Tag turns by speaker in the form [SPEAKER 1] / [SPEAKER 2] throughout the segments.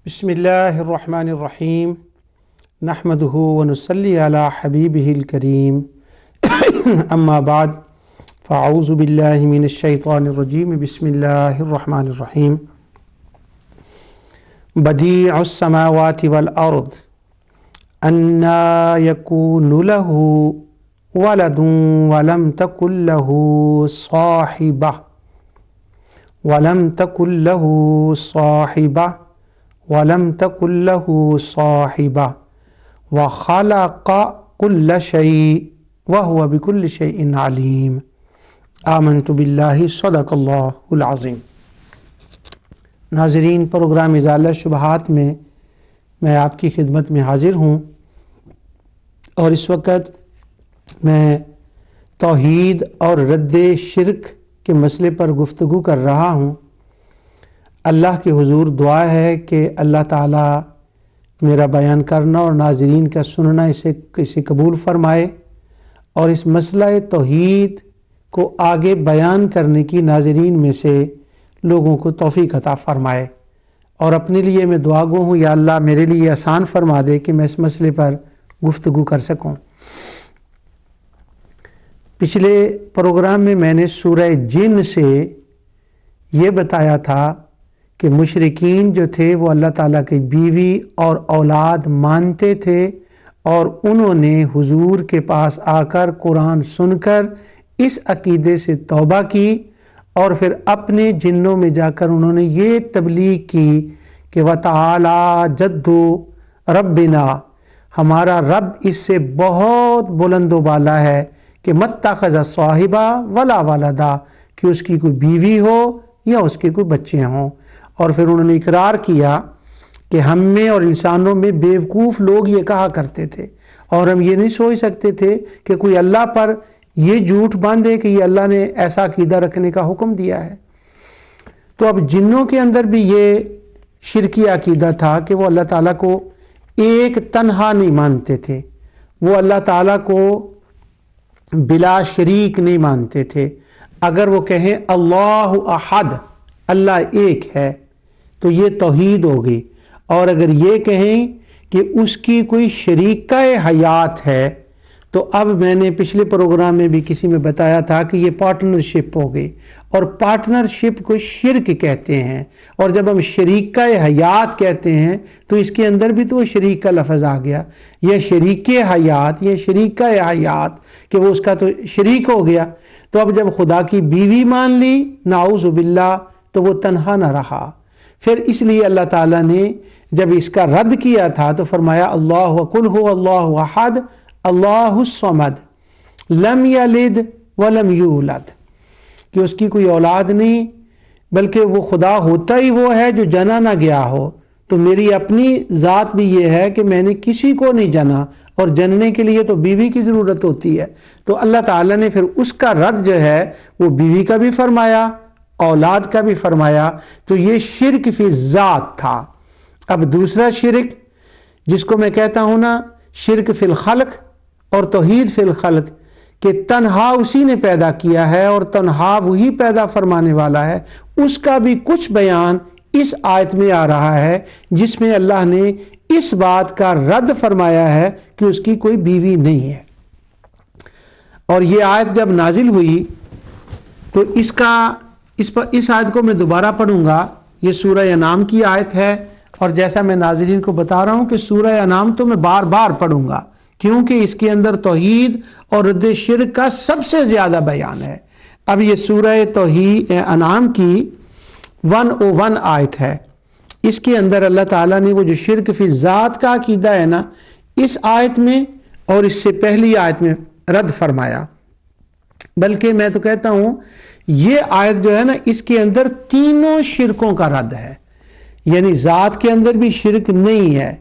[SPEAKER 1] بسم اللہ الرحمن الرحیم نحمدہ ونصلی علی حبیبہ الکریم اما بعد فاعوذ باللہ من الشیطان الرجیم بسم اللہ الرحمن الرحیم بدیع السماوات والارض انا یکون لہ ولد ولم تکن لہ صاحبہ وَلَمْ تَكُنْ لَهُ صَاحِبَةٌ وَخَلَقَ كُلَّ شَيْءٍ وَهُوَ بِكُلِّ شَيْءٍ عَلِيمٌ آمنت باللہ صدق اللہ العظیم۔ ناظرین، پروگرام ازالہ شبہات میں آپ کی خدمت میں حاضر ہوں، اور اس وقت میں توحید اور رد شرک کے مسئلے پر گفتگو کر رہا ہوں۔ اللہ کے حضور دعا ہے کہ اللہ تعالیٰ میرا بیان کرنا اور ناظرین کا سننا اسے قبول فرمائے، اور اس مسئلہ توحید کو آگے بیان کرنے کی ناظرین میں سے لوگوں کو توفیق عطا فرمائے۔ اور اپنے لیے میں دعا گو ہوں، یا اللہ میرے لیے آسان فرما دے کہ میں اس مسئلے پر گفتگو کر سکوں۔ پچھلے پروگرام میں نے سورہ جن سے یہ بتایا تھا کہ مشرکین جو تھے وہ اللہ تعالیٰ کی بیوی اور اولاد مانتے تھے، اور انہوں نے حضور کے پاس آ کر قرآن سن کر اس عقیدے سے توبہ کی، اور پھر اپنے جنوں میں جا کر انہوں نے یہ تبلیغ کی کہ وَتَعَالَى جَدُّ رَبِّنَا، ہمارا رب اس سے بہت بلند و بالا ہے کہ مَتَّخَذَ صَاحِبًا وَلَا وَلَدًا، کہ اس کی کوئی بیوی ہو یا اس کے کوئی بچے ہوں۔ اور پھر انہوں نے اقرار کیا کہ ہم میں اور انسانوں میں بیوقوف لوگ یہ کہا کرتے تھے، اور ہم یہ نہیں سوچ سکتے تھے کہ کوئی اللہ پر یہ جھوٹ باندھے کہ یہ اللہ نے ایسا عقیدہ رکھنے کا حکم دیا ہے۔ تو اب جنوں کے اندر بھی یہ شرکی عقیدہ تھا کہ وہ اللہ تعالیٰ کو ایک تنہا نہیں مانتے تھے، وہ اللہ تعالیٰ کو بلا شریک نہیں مانتے تھے۔ اگر وہ کہیں اللہ احد، اللہ ایک ہے، تو یہ توحید ہوگی، اور اگر یہ کہیں کہ اس کی کوئی شریکہ حیات ہے، تو اب میں نے پچھلے پروگرام میں بھی کسی میں بتایا تھا کہ یہ پارٹنرشپ ہو گئی، اور پارٹنرشپ کو شرک کہتے ہیں۔ اور جب ہم شریکہ حیات کہتے ہیں تو اس کے اندر بھی تو شریک کا لفظ آ گیا، یہ شریک حیات، یہ شریکہ حیات، کہ وہ اس کا تو شریک ہو گیا۔ تو اب جب خدا کی بیوی مان لی، نعوذ باللہ، تو وہ تنہا نہ رہا۔ پھر اس لیے اللہ تعالیٰ نے جب اس کا رد کیا تھا تو فرمایا اللہ قل هو اللہ احد اللہ الصمد لم یلد ولم یولد، کہ اس کی کوئی اولاد نہیں، بلکہ وہ خدا ہوتا ہی وہ ہے جو جنا نہ گیا ہو۔ تو میری اپنی ذات بھی یہ ہے کہ میں نے کسی کو نہیں جنا، اور جننے کے لیے تو بیوی کی ضرورت ہوتی ہے۔ تو اللہ تعالیٰ نے پھر اس کا رد جو ہے وہ بیوی کا بھی فرمایا، اولاد کا بھی فرمایا۔ تو یہ شرک فی ذات تھا۔ اب دوسرا شرک جس کو میں کہتا ہوں نا شرک فی الخلق اور توحید فی الخلق، کہ تنہا اسی نے پیدا کیا ہے اور تنہا وہی پیدا فرمانے والا ہے، اس کا بھی کچھ بیان اس آیت میں آ رہا ہے، جس میں اللہ نے اس بات کا رد فرمایا ہے کہ اس کی کوئی بیوی نہیں ہے۔ اور یہ آیت جب نازل ہوئی تو اس آیت کو میں دوبارہ پڑھوں گا۔ یہ سورہ انعام کی آیت ہے، اور جیسا میں ناظرین کو بتا رہا ہوں کہ سورہ انعام تو میں بار بار پڑھوں گا، کیونکہ اس کے اندر توحید اور رد شرک کا سب سے زیادہ بیان ہے۔ اب یہ سورہ توحید انعام کی 101 آیت ہے۔ اس کے اندر اللہ تعالیٰ نے وہ جو شرک فی ذات کا عقیدہ ہے نا، اس آیت میں اور اس سے پہلی آیت میں رد فرمایا۔ بلکہ میں تو کہتا ہوں یہ آیت جو ہے نا، اس کے اندر تینوں شرکوں کا رد ہے۔ یعنی ذات کے اندر بھی شرک نہیں ہے،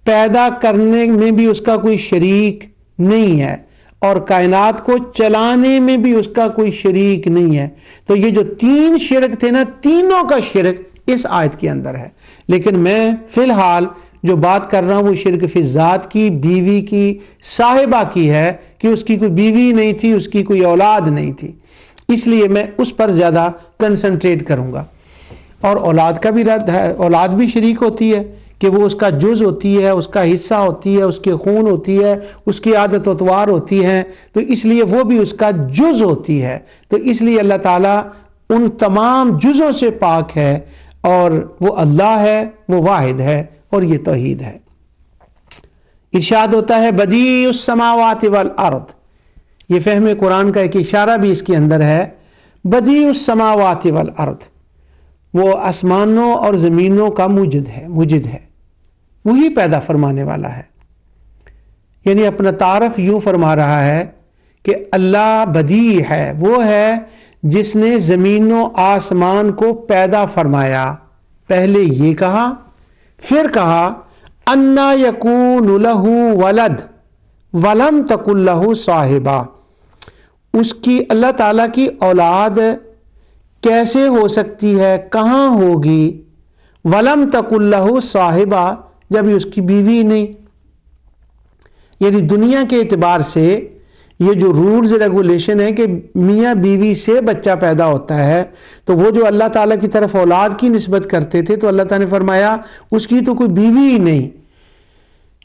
[SPEAKER 1] پیدا کرنے میں بھی اس کا کوئی شریک نہیں ہے، اور کائنات کو چلانے میں بھی اس کا کوئی شریک نہیں ہے۔ تو یہ جو تین شرک تھے نا، تینوں کا شرک اس آیت کے اندر ہے۔ لیکن میں فی الحال جو بات کر رہا ہوں وہ شرک فی ذات کی، بیوی کی، صاحبہ کی ہے، کہ اس کی کوئی بیوی نہیں تھی، اس کی کوئی اولاد نہیں تھی، اس لیے میں اس پر زیادہ کنسنٹریٹ کروں گا۔ اور اولاد کا بھی رد ہے، اولاد بھی شریک ہوتی ہے کہ وہ اس کا جز ہوتی ہے، اس کا حصہ ہوتی ہے، اس کے خون ہوتی ہے، اس کی عادت و اتوار ہوتی ہیں، تو اس لیے وہ بھی اس کا جز ہوتی ہے۔ تو اس لیے اللہ تعالیٰ ان تمام جزوں سے پاک ہے، اور وہ اللہ ہے، وہ واحد ہے، اور یہ توحید ہے۔ ارشاد ہوتا ہے بدیع السماوات والارض، یہ فہم قرآن کا ایک اشارہ بھی اس کے اندر ہے۔ بدیع السماوات والارض، وہ آسمانوں اور زمینوں کا موجد ہے، وہی پیدا فرمانے والا ہے۔ یعنی اپنا تعارف یوں فرما رہا ہے کہ اللہ بدیع ہے، وہ ہے جس نے زمین و آسمان کو پیدا فرمایا۔ پہلے یہ کہا، پھر کہا انا یکون لہ ولد ولم تکن لہ صاحبہ، اس کی اللہ تعالیٰ کی اولاد کیسے ہو سکتی ہے، کہاں ہوگی، ولم تکن لہ صاحبہ، جب اس کی بیوی نہیں۔ یعنی دنیا کے اعتبار سے یہ جو رولز ریگولیشن ہے کہ میاں بیوی سے بچہ پیدا ہوتا ہے، تو وہ جو اللہ تعالیٰ کی طرف اولاد کی نسبت کرتے تھے تو اللہ تعالیٰ نے فرمایا اس کی تو کوئی بیوی ہی نہیں۔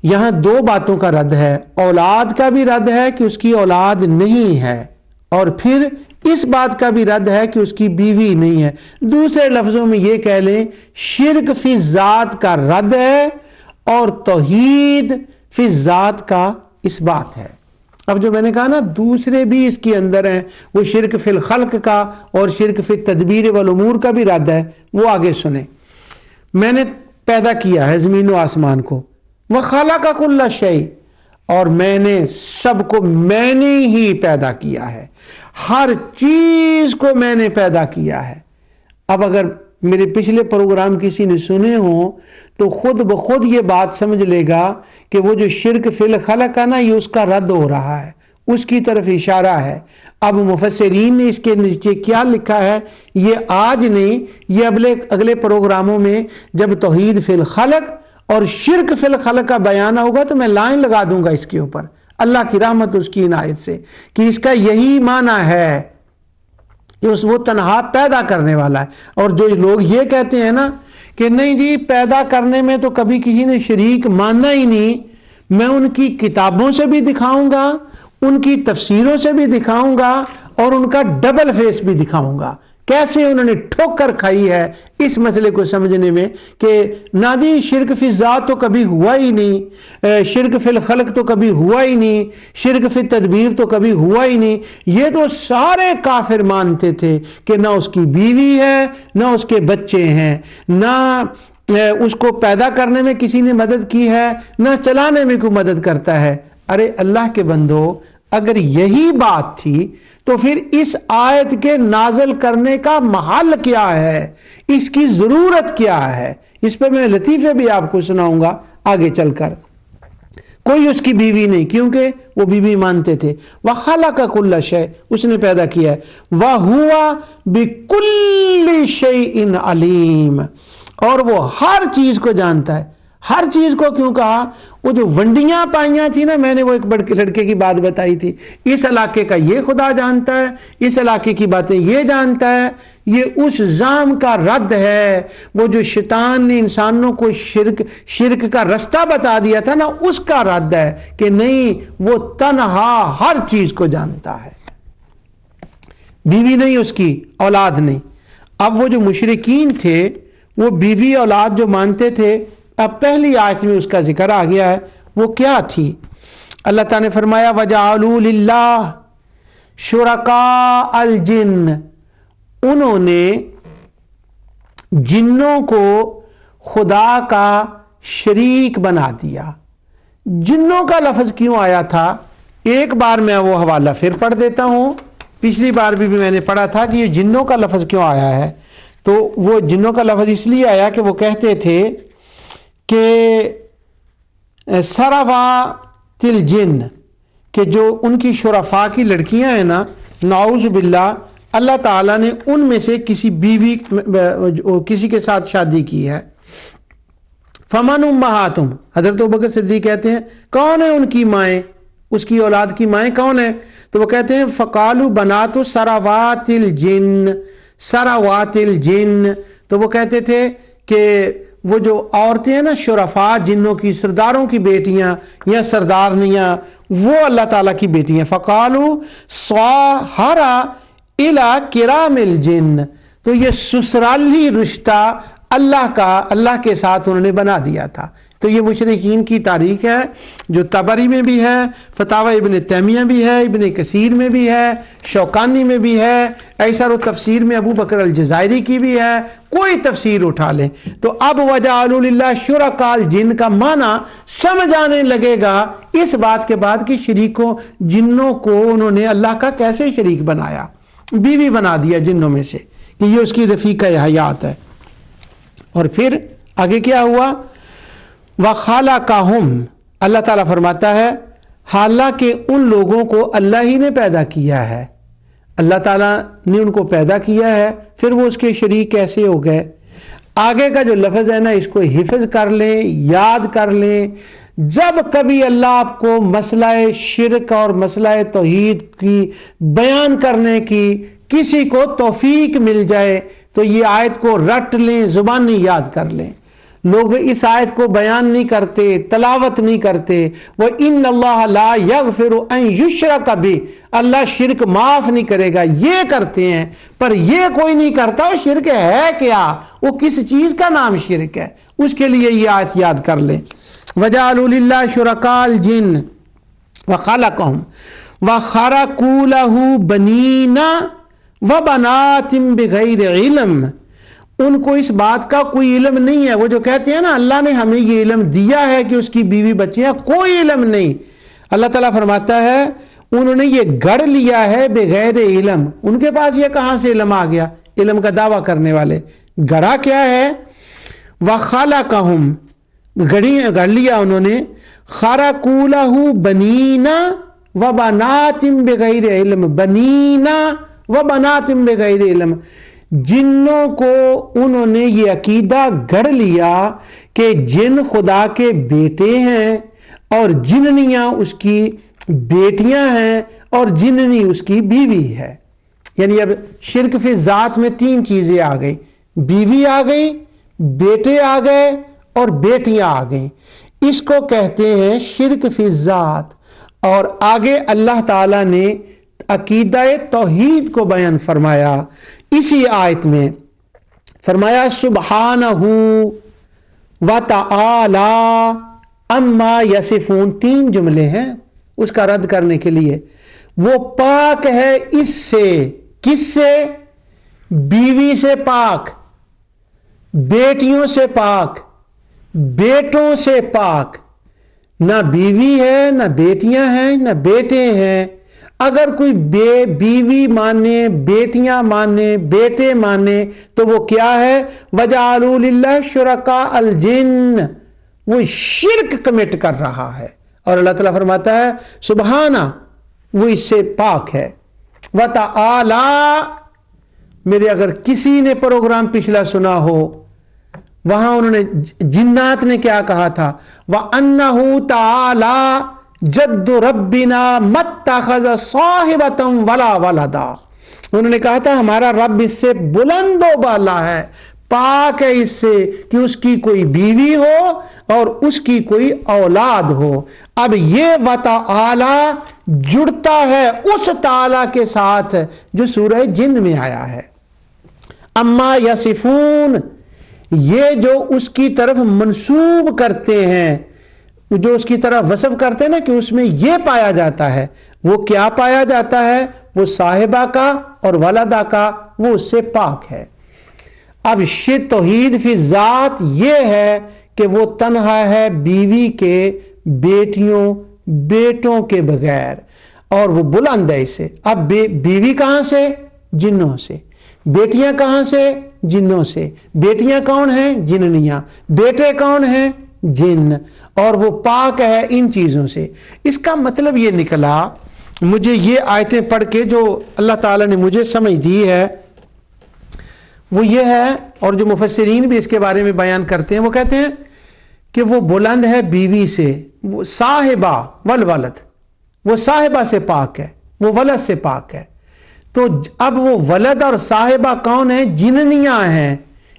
[SPEAKER 1] یہاں دو باتوں کا رد ہے، اولاد کا بھی رد ہے کہ اس کی اولاد نہیں ہے، اور پھر اس بات کا بھی رد ہے کہ اس کی بیوی نہیں ہے۔ دوسرے لفظوں میں یہ کہہ لیں شرک فی ذات کا رد ہے اور توحید فی ذات کا اس بات ہے۔ اب جو میں نے کہا نا دوسرے بھی اس کے اندر ہیں، وہ شرک فی الخلق کا اور شرک فی التدبیر والامور کا بھی رد ہے، وہ آگے سنیں۔ میں نے پیدا کیا ہے زمین و آسمان کو، وَخَلَقَ كُلَّ شَيْءٍ، اور میں نے سب کو میں نے ہی پیدا کیا ہے، ہر چیز کو میں نے پیدا کیا ہے۔ اب اگر میرے پچھلے پروگرام کسی نے سنے ہوں تو خود بخود یہ بات سمجھ لے گا کہ وہ جو شرک فی الخلق ہے نا، یہ اس کا رد ہو رہا ہے، اس کی طرف اشارہ ہے۔ اب مفسرین نے اس کے نیچے کیا لکھا ہے یہ آج نہیں، یہ اگلے پروگراموں میں جب توحید فی الخلق اور شرک فی الخلق کا بیان ہوگا تو میں لائن لگا دوں گا اس کے اوپر، اللہ کی رحمت اس کی عنایت سے، کہ اس کا یہی معنی ہے کہ وہ تنہا پیدا کرنے والا ہے۔ اور جو لوگ یہ کہتے ہیں نا کہ نہیں جی پیدا کرنے میں تو کبھی کسی نے شریک ماننا ہی نہیں، میں ان کی کتابوں سے بھی دکھاؤں گا، ان کی تفسیروں سے بھی دکھاؤں گا، اور ان کا ڈبل فیس بھی دکھاؤں گا، کیسے انہوں نے ٹھوکر کھائی ہے اس مسئلے کو سمجھنے میں کہ نہ جی شرک فی ذات تو کبھی ہوا ہی نہیں، شرک فی الخلق تو کبھی ہوا ہی نہیں، شرک فی تدبیر تو کبھی ہوا ہی نہیں۔ یہ تو سارے کافر مانتے تھے کہ نہ اس کی بیوی ہے، نہ اس کے بچے ہیں، نہ اس کو پیدا کرنے میں کسی نے مدد کی ہے، نہ چلانے میں کوئی مدد کرتا ہے۔ ارے اللہ کے بندو، اگر یہی بات تھی تو پھر اس آیت کے نازل کرنے کا محل کیا ہے، اس کی ضرورت کیا ہے؟ اس پہ میں لطیفے بھی آپ کو سناؤں گا آگے چل کر۔ کوئی اس کی بیوی نہیں، کیونکہ وہ بیوی مانتے تھے۔ وَخَلَقَ كُلَّ شَيْءٍ، اس نے پیدا کیا ہے۔ وَهُوَ بِكُلِّ شَيْءٍ عَلِيمٌ، اور وہ ہر چیز کو جانتا ہے۔ ہر چیز کو کیوں کہا؟ وہ جو ونڈیاں پائیاں تھی نا، میں نے وہ ایک لڑکے کی بات بتائی تھی، اس علاقے کا یہ خدا جانتا ہے، اس علاقے کی باتیں یہ جانتا ہے، یہ اس زام کا رد ہے۔ وہ جو شیطان نے انسانوں کو شرک کا رستہ بتا دیا تھا نا، اس کا رد ہے کہ نہیں، وہ تنہا ہر چیز کو جانتا ہے۔ بیوی نہیں اس کی، اولاد نہیں۔ اب وہ جو مشرکین تھے وہ بیوی اولاد جو مانتے تھے، اب پہلی آیت میں اس کا ذکر آ گیا ہے، وہ کیا تھی؟ اللہ تعالیٰ نے فرمایا وَجَعَلُوا لِلَّهِ شُرَكَاءَ الْجِنِّ، انہوں نے جنوں کو خدا کا شریک بنا دیا۔ جنوں کا لفظ کیوں آیا تھا؟ ایک بار میں وہ حوالہ پھر پڑھ دیتا ہوں، پچھلی بار بھی میں نے پڑھا تھا کہ یہ جنوں کا لفظ کیوں آیا ہے۔ تو وہ جنوں کا لفظ اس لیے آیا کہ وہ کہتے تھے کہ سراوات الجن، کہ جو ان کی شرفاء کی لڑکیاں ہیں نا، نعوذ باللہ، اللہ تعالیٰ نے ان میں سے کسی بیوی کسی کے ساتھ شادی کی ہے۔ فمن امہاتہم، حضرت ابوبکر صدیق کہتے ہیں کون ہے ان کی مائیں، اس کی اولاد کی مائیں کون ہیں؟ تو وہ کہتے ہیں فقالوا بنات سراوات الجن، سراوات الجن، تو وہ کہتے تھے کہ وہ جو عورتیں ہیں نا شرفا جنوں کی سرداروں کی بیٹیاں یا سردارنیاں وہ اللہ تعالیٰ کی بیٹیاں فقالو سواہرا الی کرام الجن تو یہ سسرالی رشتہ اللہ کے ساتھ انہوں نے بنا دیا تھا. تو یہ مشرکین کی تاریخ ہے جو طبری میں بھی ہے, فتاوی ابن تیمیہ بھی ہے, ابن کثیر میں بھی ہے, شوکانی میں بھی ہے, ایسر و تفسیر میں ابو بکر الجزائری کی بھی ہے, کوئی تفسیر اٹھا لیں. تو اب وجعلوا للہ شرکاء الجن کا معنی سمجھ آنے لگے گا اس بات کے بعد کہ شریکوں جنوں کو انہوں نے اللہ کا کیسے شریک بنایا, بیوی بنا دیا جنوں میں سے, کہ یہ اس کی رفیقہ حیات ہے. اور پھر آگے کیا ہوا, وَخَلَقَهُمْ اللہ تعالیٰ فرماتا ہے حالانکہ ان لوگوں کو اللہ ہی نے پیدا کیا ہے, اللہ تعالیٰ نے ان کو پیدا کیا ہے, پھر وہ اس کے شریک کیسے ہو گئے. آگے کا جو لفظ ہے نا اس کو حفظ کر لیں, یاد کر لیں. جب کبھی اللہ آپ کو مسئلہ شرک اور مسئلہ توحید کی بیان کرنے کی کسی کو توفیق مل جائے تو یہ آیت کو رٹ لیں, زبانی یاد کر لیں. لوگ اس آیت کو بیان نہیں کرتے, تلاوت نہیں کرتے. وَإِنَّ اللَّهَ لَا يَغْفِرُ أَن يُشْرَكَ بِهِ اللہ شرک معاف نہیں کرے گا, یہ کرتے ہیں پر یہ کوئی نہیں کرتا. وہ شرک ہے کیا, وہ کس چیز کا نام شرک ہے, اس کے لیے یہ آیت یاد کر لیں. وَجَعَلُوا لِلَّهِ شُرَكَاءَ الْجِنِّ وَخَلَقَهُمْ وَخَرَقُوا لَهُ بَنِينَ وَبَنَاتٍ بِغَيْرِ عِلْمٍ ان کو اس بات کا کوئی علم نہیں ہے. وہ جو کہتے ہیں نا اللہ نے ہمیں یہ علم دیا ہے کہ اس کی بیوی بچے ہیں, کوئی علم نہیں. اللہ تعالیٰ فرماتا ہے انہوں نے یہ گڑھ لیا ہے بغیر علم. ان کے پاس یہ کہاں سے علم آ گیا, علم کا دعویٰ کرنے والے. گڑھا کیا ہے, وَخَلَقَهُمْ گڑھ لیا انہوں نے, خَرَقُوا لَهُ بَنِينَ وَبَنَاتٍ بِغَيْرِ عِلْمٍ بَنِينَ وَبَنَاتٍ بِغَيْرِ عِلْمٍ جنوں کو انہوں نے یہ عقیدہ گڑھ لیا کہ جن خدا کے بیٹے ہیں اور جننیاں اس کی بیٹیاں ہیں اور جننی اس کی بیوی ہے. یعنی اب شرک فی ذات میں تین چیزیں آ گئی, بیوی آ گئی, بیٹے آ گئے اور بیٹیاں آ گئیں. اس کو کہتے ہیں شرک فی ذات. اور آگے اللہ تعالیٰ نے عقیدہ توحید کو بیان فرمایا اسی آیت میں. فرمایا سبحانہ و تعالی اما یصفون, تین جملے ہیں اس کا رد کرنے کے لیے. وہ پاک ہے اس سے, کس سے, بیوی سے پاک, بیٹیوں سے پاک, بیٹوں سے پاک. نہ بیوی ہے, نہ بیٹیاں ہیں, نہ بیٹے ہیں. اگر کوئی بیوی مانے, بیٹیاں مانے, بیٹے مانے تو وہ کیا ہے, وَجَعَلُوا لِلَّهِ شُرَكَاءَ الْجِنِّ وہ شرک کمٹ کر رہا ہے. اور اللہ تعالیٰ فرماتا ہے سبحانہ وہ اس سے پاک ہے. وَتَعَالَى میرے اگر کسی نے پروگرام پچھلا سنا ہو وہاں انہوں نے جنات نے کیا کہا تھا, وَأَنَّهُ تَعَالَى جد ربنا متخذ صاحبۃ ولا ولدا انہوں نے کہا تھا ہمارا رب اس سے بلند و بالا ہے, پاک ہے اس سے کہ اس کی کوئی بیوی ہو اور اس کی کوئی اولاد ہو. اب یہ وتعالی جڑتا ہے اس تعالی کے ساتھ جو سورہ جن میں آیا ہے. اما یصفون یہ جو اس کی طرف منسوب کرتے ہیں, جو اس کی طرف وصف کرتے ہیں نا کہ اس میں یہ پایا جاتا ہے, وہ کیا پایا جاتا ہے, وہ صاحبہ کا اور ولدہ کا, وہ اس سے پاک ہے. اب توحید فی ذات یہ ہے کہ وہ تنہا ہے بیوی کے, بیٹیوں, بیٹوں کے بغیر, اور وہ بلند ہے اس سے. اب بیوی کہاں سے, جنوں سے. بیٹیاں کہاں سے, جنوں سے. بیٹیاں کون ہیں, جننیاں. بیٹے کون ہیں, جن. اور وہ پاک ہے ان چیزوں سے. اس کا مطلب یہ نکلا, مجھے یہ آیتیں پڑھ کے جو اللہ تعالیٰ نے مجھے سمجھ دی ہے وہ یہ ہے, اور جو مفسرین بھی اس کے بارے میں بیان کرتے ہیں وہ کہتے ہیں کہ وہ بلند ہے بیوی سے, وہ صاحبہ والولد, وہ صاحبہ سے پاک ہے, وہ ولد سے پاک ہے. تو اب وہ ولد اور صاحبہ کون ہیں, جننیاں ہیں.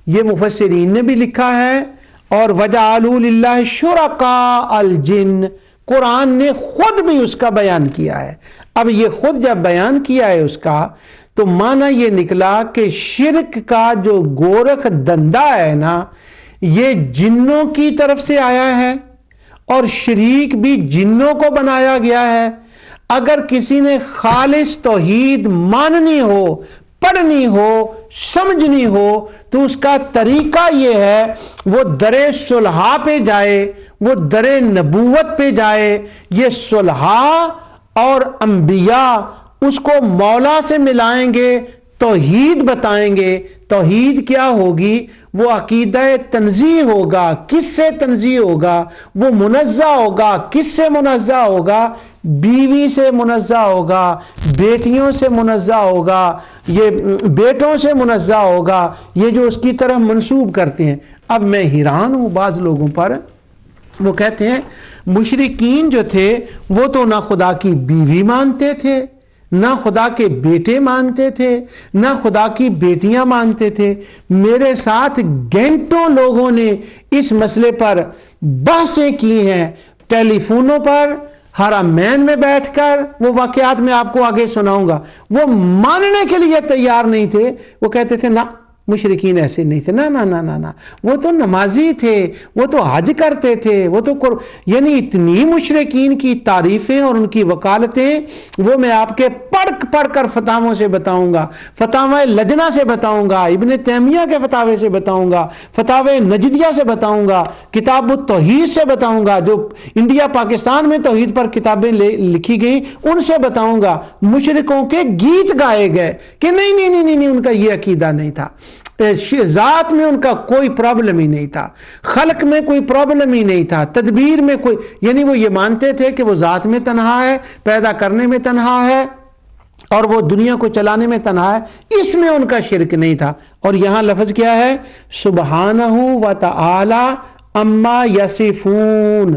[SPEAKER 1] یہ مفسرین نے بھی لکھا ہے، اور وَجَعَلُوا لِلَّهِ شُرَكَاءَ الْجِنِّ، قرآن نے خود بھی اس کا بیان کیا ہے۔ اب یہ خود جب بیان کیا ہے اس کا، تو معنی یہ نکلا کہ شرک کا جو گورکھ دندہ ہے نا، یہ جنوں کی طرف سے آیا ہے، اور شریک بھی جنوں کو بنایا گیا ہے۔ اگر کسی نے خالص توحید ماننی ہو، پڑھنی ہو، سمجھنی ہو، تو اس کا طریقہ یہ ہے، وہ در صلحہ پہ جائے، وہ در نبوت پہ جائے۔ یہ صلحہ اور انبیاء اس کو مولا سے ملائیں گے، توحید بتائیں گے۔ توحید کیا ہوگی؟ وہ عقیدہ تنزیہ ہوگا۔ کس سے تنزیہ ہوگا؟ وہ منزہ ہوگا۔ کس سے منزہ ہوگا؟ بیوی سے منزہ ہوگا، بیٹیوں سے منزہ ہوگا، یہ بیٹوں سے منزہ ہوگا، یہ جو اس کی طرف منسوب کرتے ہیں۔ اب میں حیران ہوں بعض لوگوں پر، وہ کہتے ہیں مشرکین جو تھے وہ تو نہ خدا کی بیوی مانتے تھے، نہ خدا کے بیٹے مانتے تھے، نہ خدا کی بیٹیاں مانتے تھے۔ میرے ساتھ گھنٹوں لوگوں نے اس مسئلے پر بحثیں کی ہیں، ٹیلی فونوں پر، حرمین میں بیٹھ کر۔ وہ واقعات میں آپ کو آگے سناؤں گا۔ وہ ماننے کے لیے تیار نہیں تھے، وہ کہتے تھے نہ مشرکین ایسے نہیں تھے، نہ نہ نہ نہ نہ، وہ تو نمازی تھے، وہ تو حج کرتے تھے، وہ تو یعنی اتنی مشرکین کی تعریفیں اور ان کی وکالتیں وہ میں آپ کے پڑھ کر فتاووں سے بتاؤں گا، فتاوی لجنہ سے بتاؤں گا، ابن تیمیہ کے فتاوے سے بتاؤں گا، فتاوی نجدیہ سے بتاؤں گا، کتاب التوحید سے بتاؤں گا، جو انڈیا پاکستان میں توحید پر کتابیں لکھی گئی ان سے بتاؤں گا۔ مشرکوں کے گیت گائے گئے کہ نہیں نہیں نہیں نہیں، ان کا یہ عقیدہ نہیں تھا، ذات میں ان کا کوئی پرابلم ہی نہیں تھا، خلق میں کوئی پرابلم ہی نہیں تھا، تدبیر میں کوئی، یعنی وہ یہ مانتے تھے کہ وہ ذات میں تنہا ہے، پیدا کرنے میں تنہا ہے، اور وہ دنیا کو چلانے میں تنہا ہے، اس میں ان کا شرک نہیں تھا۔ اور یہاں لفظ کیا ہے؟ سبحانہ و تعالی اما یصفون،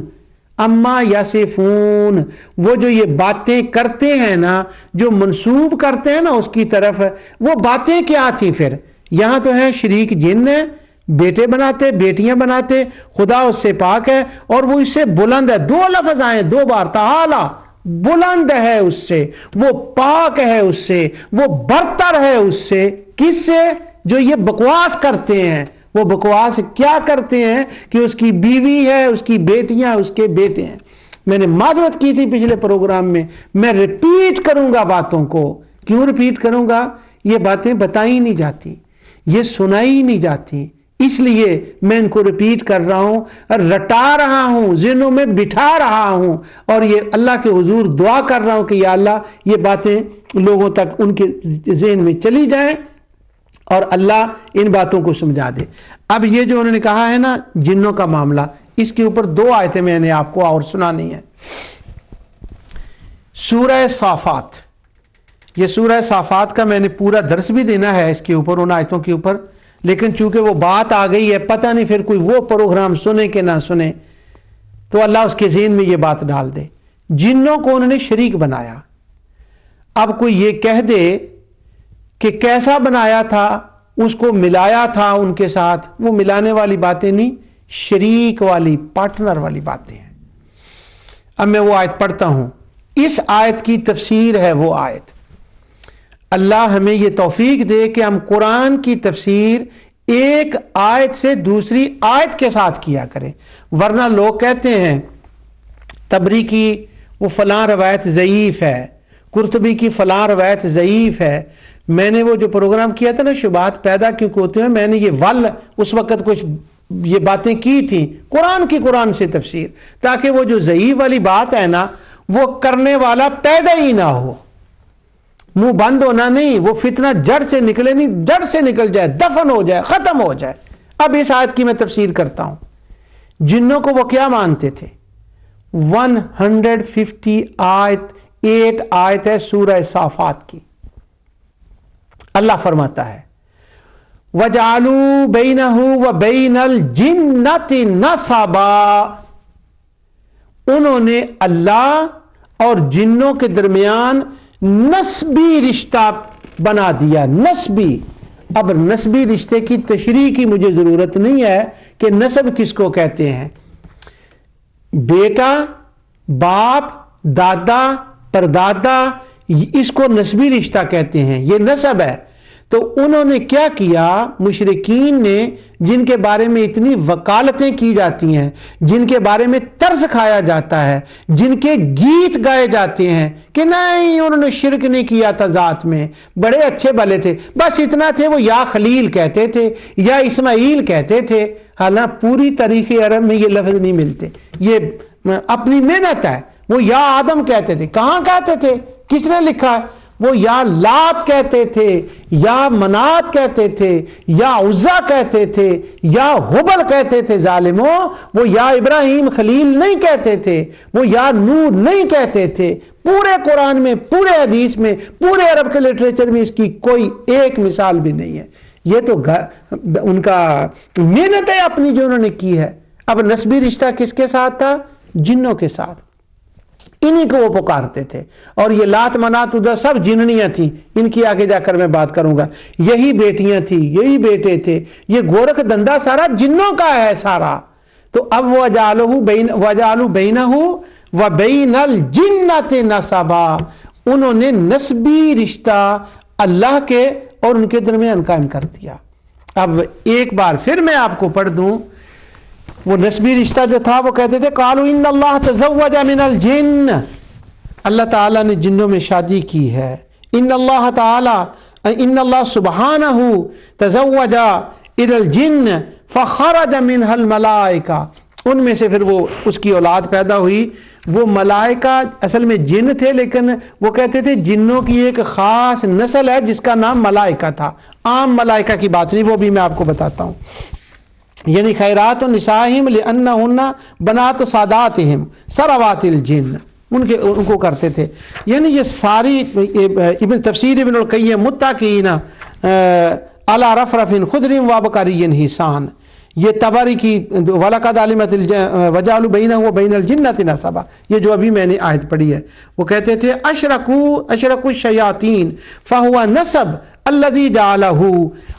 [SPEAKER 1] اما یصفون، وہ جو یہ باتیں کرتے ہیں نا، جو منسوب کرتے ہیں نا اس کی طرف، وہ باتیں کیا تھی پھر؟ یہاں تو ہے شریک جن ہے، بیٹے بناتے، بیٹیاں بناتے، خدا اس سے پاک ہے اور وہ اس سے بلند ہے۔ دو لفظ آئے دو بار، تعالی، بلند ہے اس سے، وہ پاک ہے اس سے، وہ برتر ہے اس سے۔ کس سے؟ جو یہ بکواس کرتے ہیں۔ وہ بکواس کیا کرتے ہیں کہ اس کی بیوی ہے، اس کی بیٹیاں، اس کے بیٹے ہیں۔ میں نے معذرت کی تھی پچھلے پروگرام میں ریپیٹ کروں گا باتوں کو۔ کیوں ریپیٹ کروں گا؟ یہ باتیں بتائی نہیں جاتی، یہ سنائی نہیں جاتی، اس لیے میں ان کو ریپیٹ کر رہا ہوں، رٹا رہا ہوں، ذہنوں میں بٹھا رہا ہوں، اور یہ اللہ کے حضور دعا کر رہا ہوں کہ یا اللہ یہ باتیں لوگوں تک ان کے ذہن میں چلی جائیں اور اللہ ان باتوں کو سمجھا دے۔ اب یہ جو انہوں نے کہا ہے نا جنوں کا معاملہ، اس کے اوپر دو آیتیں میں نے آپ کو اور سنانی ہے۔ سورہ صافات، یہ سورہ صافات کا میں نے پورا درس بھی دینا ہے اس کے اوپر، ان آیتوں کے اوپر، لیکن چونکہ وہ بات آ گئی ہے، پتہ نہیں پھر کوئی وہ پروگرام سنے کہ نہ سنے، تو اللہ اس کے ذہن میں یہ بات ڈال دے۔ جنوں کو انہوں نے شریک بنایا۔ اب کوئی یہ کہہ دے کہ کیسا بنایا تھا، اس کو ملایا تھا ان کے ساتھ، وہ ملانے والی باتیں نہیں، شریک والی، پارٹنر والی باتیں ہیں۔ اب میں وہ آیت پڑھتا ہوں، اس آیت کی تفسیر ہے وہ آیت۔ اللہ ہمیں یہ توفیق دے کہ ہم قرآن کی تفسیر ایک آیت سے دوسری آیت کے ساتھ کیا کریں، ورنہ لوگ کہتے ہیں طبری کی وہ فلاں روایت ضعیف ہے، قرطبی کی فلاں روایت ضعیف ہے۔ میں نے وہ جو پروگرام کیا تھا نا شبہات پیدا کیوں ہوتے ہیں، میں نے یہ اس وقت کچھ یہ باتیں کی تھیں قرآن سے تفسیر، تاکہ وہ جو ضعیف والی بات ہے نا وہ کرنے والا پیدا ہی نہ ہو، منہ بند ہونا نہیں، وہ فتنہ جڑ سے نکلے نہیں، جڑ سے نکل جائے، دفن ہو جائے، ختم ہو جائے۔ اب اس آیت کی میں تفسیر کرتا ہوں۔ جنوں کو وہ کیا مانتے تھے؟ 158 آیت ہے سورہ صافات کی۔ اللہ فرماتا ہے وَجَعَلُوا بَيْنَهُ وَبَيْنَ الْجِنَّةِ نَسَبًا، انہوں نے اللہ اور جنوں کے درمیان نسبی رشتہ بنا دیا۔ نسبی، اب نسبی رشتے کی تشریح کی مجھے ضرورت نہیں ہے کہ نسب کس کو کہتے ہیں. بیٹا، باپ، دادا، پردادا، اس کو نسبی رشتہ کہتے ہیں، یہ نسب ہے. تو انہوں نے کیا کیا، مشرکین نے جن کے بارے میں اتنی وکالتیں کی جاتی ہیں، جن کے بارے میں طرز کھایا جاتا ہے، جن کے گیت گائے جاتے ہیں کہ نہیں انہوں نے شرک نہیں کیا تھا ذات میں، بڑے اچھے بھلے تھے، بس اتنا تھے، وہ یا خلیل کہتے تھے یا اسماعیل کہتے تھے. حالانکہ پوری تاریخ عرب میں یہ لفظ نہیں ملتے، یہ اپنی محنت ہے. وہ یا آدم کہتے تھے، کہاں کہتے تھے، کس نے لکھا ہے؟ وہ یا لات کہتے تھے، یا منات کہتے تھے، یا عزا کہتے تھے، یا حبل کہتے تھے. ظالموں، وہ یا ابراہیم خلیل نہیں کہتے تھے، وہ یا نور نہیں کہتے تھے. پورے قرآن میں، پورے حدیث میں، پورے عرب کے لٹریچر میں اس کی کوئی ایک مثال بھی نہیں ہے. یہ تو ان کا محنت ہے اپنی جو انہوں نے کی ہے. اب نسبی رشتہ کس کے ساتھ تھا؟ جنوں کے ساتھ. انہی کو وہ پکارتے تھے. اور یہ لات منات ادھر سب جننیاں تھیں، ان کی آگے جا کر میں بات کروں گا. یہی بیٹیاں تھیں، یہی بیٹے تھے. یہ گورکھ دندا سارا جنوں کا ہے سارا. تو اب وَجَعَلُوا بَيْنَهُ وَبَيْنَ الْجِنَّةِ نَسَبًا، انہوں نے نسبی رشتہ اللہ کے اور ان کے درمیان قائم کر دیا. اب ایک بار پھر میں آپ کو پڑھ دوں. وہ نسبی رشتہ جو تھا وہ کہتے تھے قالوا ان اللہ تزوج من الجن، اللہ تعالیٰ نے جنوں میں شادی کی ہے. ان اللہ سبحانہ تزوج الى الجن فخرج منها الملائکہ، ان میں سے پھر وہ اس کی اولاد پیدا ہوئی. وہ ملائکہ اصل میں جن تھے، لیکن وہ کہتے تھے جنوں کی ایک خاص نسل ہے جس کا نام ملائکہ تھا. عام ملائکہ کی بات نہیں، وہ بھی میں آپ کو بتاتا ہوں. یعنی خیرات نسائہم لأنہن بنات ساداتہم ثروات الجن، ان کو کرتے تھے. یعنی یہ ساری تفسیر ابن القیم متکئین علی رفرف خضر وابقری حسان، یہ تبری کی وَلَقَدْ عَلِمَتِ وَجَعَلُوا بَيْنَهُ وَبَيْنَ الْجِنَّةِ نَسَبًا، یہ جو ابھی میں نے آیت پڑھی ہے. وہ کہتے تھے اشرکوا الشیاطین فہو نسب الذی جعلہ،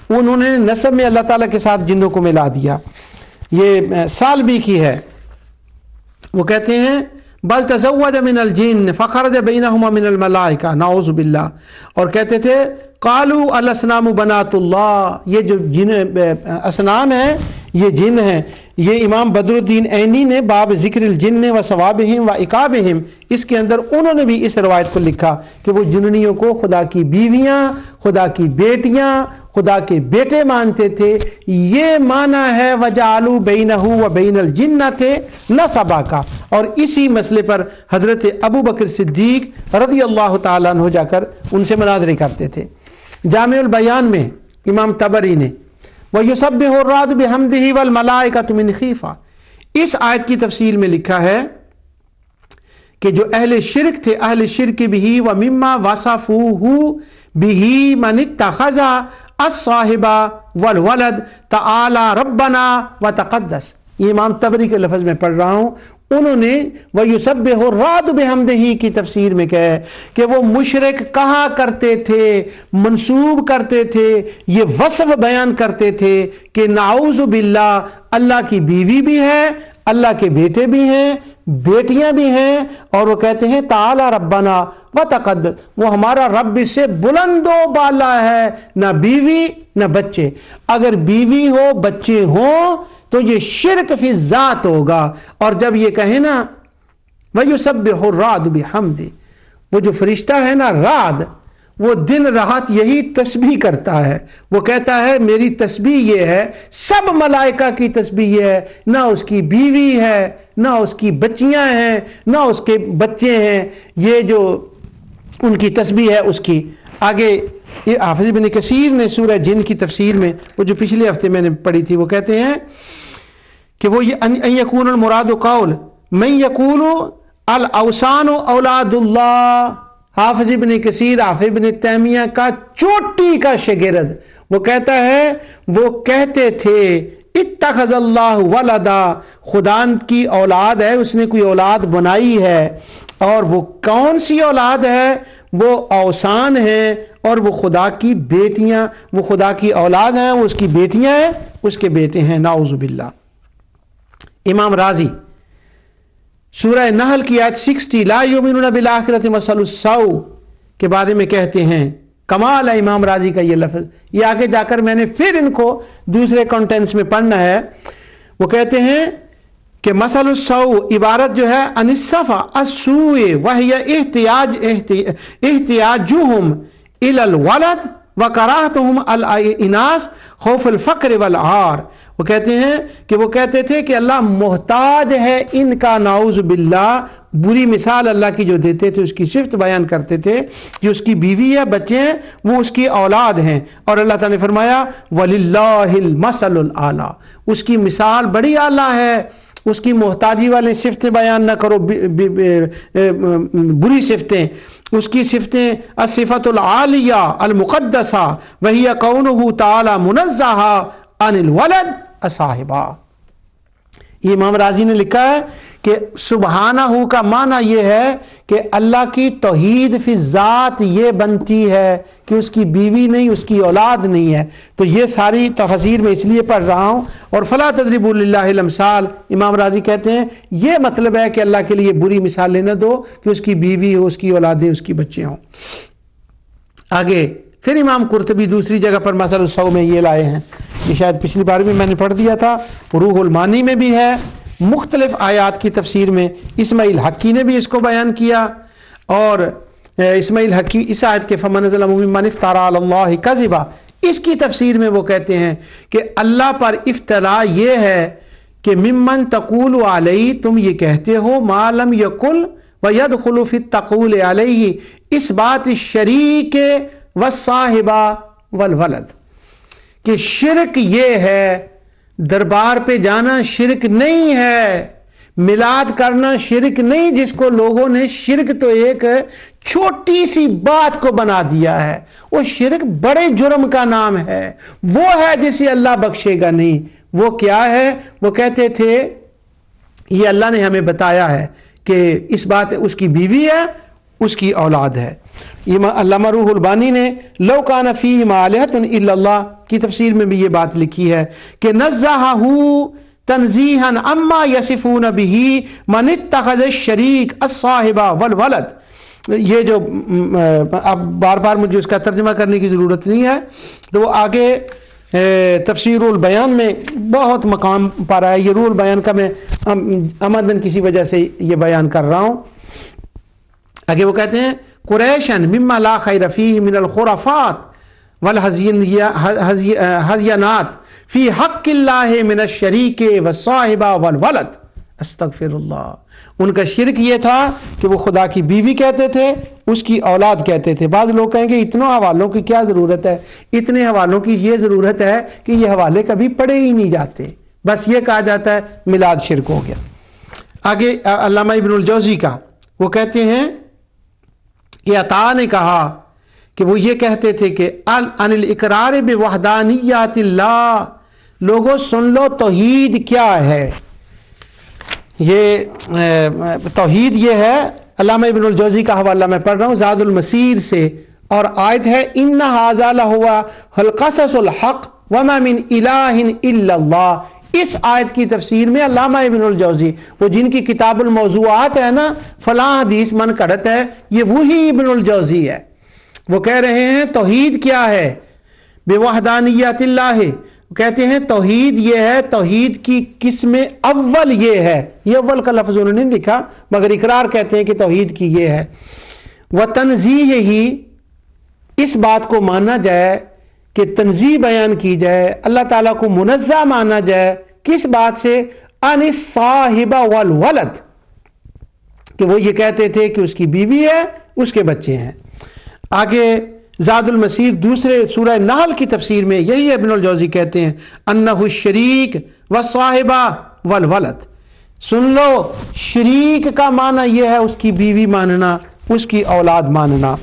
[SPEAKER 1] انہوں نے نسب میں اللہ تعالیٰ کے ساتھ جنوں کو ملا دیا. یہ سالبی کی ہے. وہ کہتے ہیں بل تزوج من الجن فخرج بینہما من الملائکہ نعوذ باللہ. اور کہتے تھے قالوا الاصنام بنات اللہ، یہ جو جن اصنام ہیں یہ جن ہیں. یہ امام بدر الدین عینی نے باب ذکر الجن و ثوابہم و عقابہم، اس کے اندر انہوں نے بھی اس روایت کو لکھا کہ وہ جننیوں کو خدا کی بیویاں، خدا کی بیٹیاں، خدا کے بیٹے مانتے تھے. یہ معنی ہے وَجَعَلُوا بَيْنَهُ وَبَيْنَ الْجِنَّةِ نَسَبًا کا. اور اسی مسئلے پر حضرت ابو بکر صدیق رضی اللہ تعالیٰ عنہ جا کر ان سے مناظرے کرتے تھے. جامع البیان میں امام طبری نے وَيُسَبِّحُ الرَّعْدُ بِحَمْدِهِ وَالْمَلَائِكَةُ مِنْ خِيفَةٍ، اس آیت کی تفصیل میں لکھا ہے کہ جو اہل شرک تھے، اہل شرک بھی وَمِمَّا وَصَفُوهُ بِهِ مَنِ اتَّخَذَ الصَّاحِبَ وَالْوَلَدَ تَعَالَى رَبَّنَا وَتَقَدَّسَ. یہ امام طبری کے لفظ میں پڑھ رہا ہوں. انہوں نے وَيُسَبِّحُ الرَّعْدُ بِحَمْدِهِ کی تفسیر میں کہا ہے کہ وہ مشرک کہا کرتے تھے، منسوب کرتے تھے، یہ وصف بیان کرتے تھے کہ نعوذ باللہ اللہ کی بیوی بھی ہے، اللہ کے بیٹے بھی ہیں، بیٹیاں بھی ہیں. اور وہ کہتے ہیں تعالی ربنا وتقدس، وہ ہمارا رب اس سے بلند و بالا ہے، نہ بیوی نہ بچے. اگر بیوی ہو بچے ہوں تو یہ شرک فی ذات ہوگا. اور جب یہ کہیں نا وَيُسَبِّحُ الرَّعْدُ بِحَمْدِهِ، وہ جو فرشتہ ہے نا رعد، وہ دن رات یہی تسبیح کرتا ہے. وہ کہتا ہے میری تسبیح یہ ہے، سب ملائکہ کی تسبیح یہ ہے، نہ اس کی بیوی ہے، نہ اس کی بچیاں ہیں، نہ اس کے بچے ہیں. یہ جو ان کی تسبیح ہے اس کی. آگے یہ حافظ ابن کثیر نے سورہ جن کی تفسیر میں، وہ جو پچھلے ہفتے میں نے پڑھی تھی، وہ کہتے ہیں کہ وہ ان یکون المراد قول من یقول الاوثان اولاد اللہ. حافظ ابن کثیر حافظ ابن تیمیہ کا چوٹی کا شاگرد، وہ کہتا ہے وہ کہتے تھے اتخذ اللہ ولدا، خدا کی اولاد ہے، اس نے کوئی اولاد بنائی ہے. اور وہ کون سی اولاد ہے؟ وہ اوثان ہیں اور وہ خدا کی بیٹیاں، وہ خدا کی اولاد ہیں، وہ اس کی بیٹیاں ہیں، اس کے بیٹے ہیں، نعوذ باللہ۔ امام رازی سورہ نحل کی آیت 60 لا یؤمنون بالآخرۃ مثل السوء کے بارے میں کہتے ہیں، کمال ہے امام رازی کا یہ لفظ، یہ آگے جا کر میں نے پھر ان کو دوسرے کانٹینٹس میں پڑھنا ہے۔ وہ کہتے ہیں کہ مثل السوء عبارت جو ہے عن الصفا السوء وہی احتیاجهم الى الولد وکراہتهم الاناث خوف الفقر والعار۔ وہ کہتے ہیں کہ وہ کہتے تھے کہ اللہ محتاج ہے ان کا، نعوذ باللہ۔ بری مثال اللہ کی جو دیتے تھے، اس کی صفت بیان کرتے تھے، جو اس کی بیوی ہے، بچے ہیں، وہ اس کی اولاد ہیں۔ اور اللہ تعالیٰ نے فرمایا وَلِلَّهِ الْمَثَلُ الْأَعْلَىٰ، اس کی مثال بڑی اعلیٰ ہے۔ اس کی محتاجی والی صفتیں بیان نہ کرو، بری صفتیں، اس کی صفتیں الصفۃ العالیہ المقدسہ وہی کونہ تعالی منزہ عن الولد الصاحبہ۔ یہ امام رازی نے لکھا ہے کہ سبحانہ کا معنی یہ ہے کہ اللہ کی توحید فی ذات یہ بنتی ہے کہ اس کی بیوی نہیں، اس کی اولاد نہیں ہے۔ تو یہ ساری تفسیر میں اس لیے پڑھ رہا ہوں۔ اور فلا تضربوا للہ الامثال، امام رازی کہتے ہیں یہ مطلب ہے کہ اللہ کے لیے بری مثال لینا دو کہ اس کی بیوی ہو، اس کی اولادیں، اس کی بچے ہوں۔ آگے پھر امام قرطبی دوسری جگہ پر مثل السوء میں یہ لائے ہیں، یہ شاید پچھلی بار بھی میں نے پڑھ دیا تھا، روح المانی میں بھی ہے، مختلف آیات کی تفسیر میں اسماعیل حقی نے بھی اس کو بیان کیا۔ اور اسماعیل حقی اس آیت کے فمن ظلم ممن افترى علی اللہ کذبا، اس کی تفسیر میں وہ کہتے ہیں کہ اللہ پر افتراء یہ ہے کہ ممن تقول علیہ، تم یہ کہتے ہو ما لم یقل ویدخل فی التقول علیہ اثبات الشریک والصاحبہ والولد، کہ شرک یہ ہے، دربار پہ جانا شرک نہیں ہے، میلاد کرنا شرک نہیں، جس کو لوگوں نے شرک تو ایک چھوٹی سی بات کو بنا دیا ہے، وہ شرک بڑے جرم کا نام ہے، وہ ہے جسے اللہ بخشے گا نہیں۔ وہ کیا ہے؟ وہ کہتے تھے یہ اللہ نے ہمیں بتایا ہے کہ اس بات اس کی بیوی ہے، اس کی اولاد ہے۔ علامہ روح البانی نے لو کان فیہما آلہۃ الا اللہ کی تفسیر میں بھی یہ بات لکھی ہے کہ نزہہ تنزیہا عما یصفون بہ من اتخذ الشریک الصاحبہ والولد۔ یہ جو اب بار بار مجھے اس کا ترجمہ کرنے کی ضرورت نہیں ہے، تو وہ آگے تفسیر البیان میں بہت مقام پر ہے۔ یہ روح البیان کا میں عمدن کسی وجہ سے یہ بیان کر رہا ہوں۔ آگے وہ کہتے ہیں قریشن مما لا خیر فیہ من الخرافات والہذیانات فی حق اللہ من الشریک والصاحبہ والولد۔ استغفر اللہ۔ ان کا شرک یہ تھا کہ وہ خدا کی بیوی کہتے تھے، اس کی اولاد کہتے تھے۔ بعض لوگ کہیں گے اتنوں حوالوں کی کیا ضرورت ہے؟ اتنے حوالوں کی یہ ضرورت ہے کہ یہ حوالے کبھی پڑھے ہی نہیں جاتے، بس یہ کہا جاتا ہے میلاد شرک ہو گیا۔ آگے علامہ ابن الجوزی کا وہ کہتے ہیں کہ عطا نے کہا کہ وہ یہ کہتے تھے کہ ان الاقرار بوحدانیت اللہ، لوگوں سن لو توحید کیا ہے۔ یہ توحید یہ ہے، علامہ ابن الجوزی کا حوالہ میں پڑھ رہا ہوں زاد المسیر سے، اور آیت ہے ان ھذا لہو القصص الحق وما من الہ الا اللہ۔ اس آیت کی تفسیر میں علامہ ابن الجوزی، وہ جن کی کتاب الموضوعات ہے نا، فلاں حدیث من کڑت ہے، یہ وہی ابن الجوزی ہے۔ وہ کہہ رہے ہیں توحید کیا ہے؟ بوحدانیت اللہ، کہتے ہیں توحید یہ ہے، توحید کی قسم اول یہ ہے، یہ اول کا لفظ انہوں نے نہیں لکھا مگر اقرار کہتے ہیں کہ توحید کی یہ ہے۔ وتنزیہ ہی، اس بات کو مانا جائے کہ تنزیہ بیان کی جائے، اللہ تعالیٰ کو منزہ مانا جائے، کس بات سے؟ عن الصاحبہ والولد، کہ وہ یہ کہتے تھے کہ اس کی بیوی ہے، اس کے بچے ہیں۔ آگے زاد المسیر دوسرے سورہ نحل کی تفسیر میں یہی ابن الجوزی کہتے ہیں انہ الشریک والصاحبہ والولد۔ سن لو شریک کا معنی یہ ہے اس کی بیوی ماننا، اس کی اولاد ماننا۔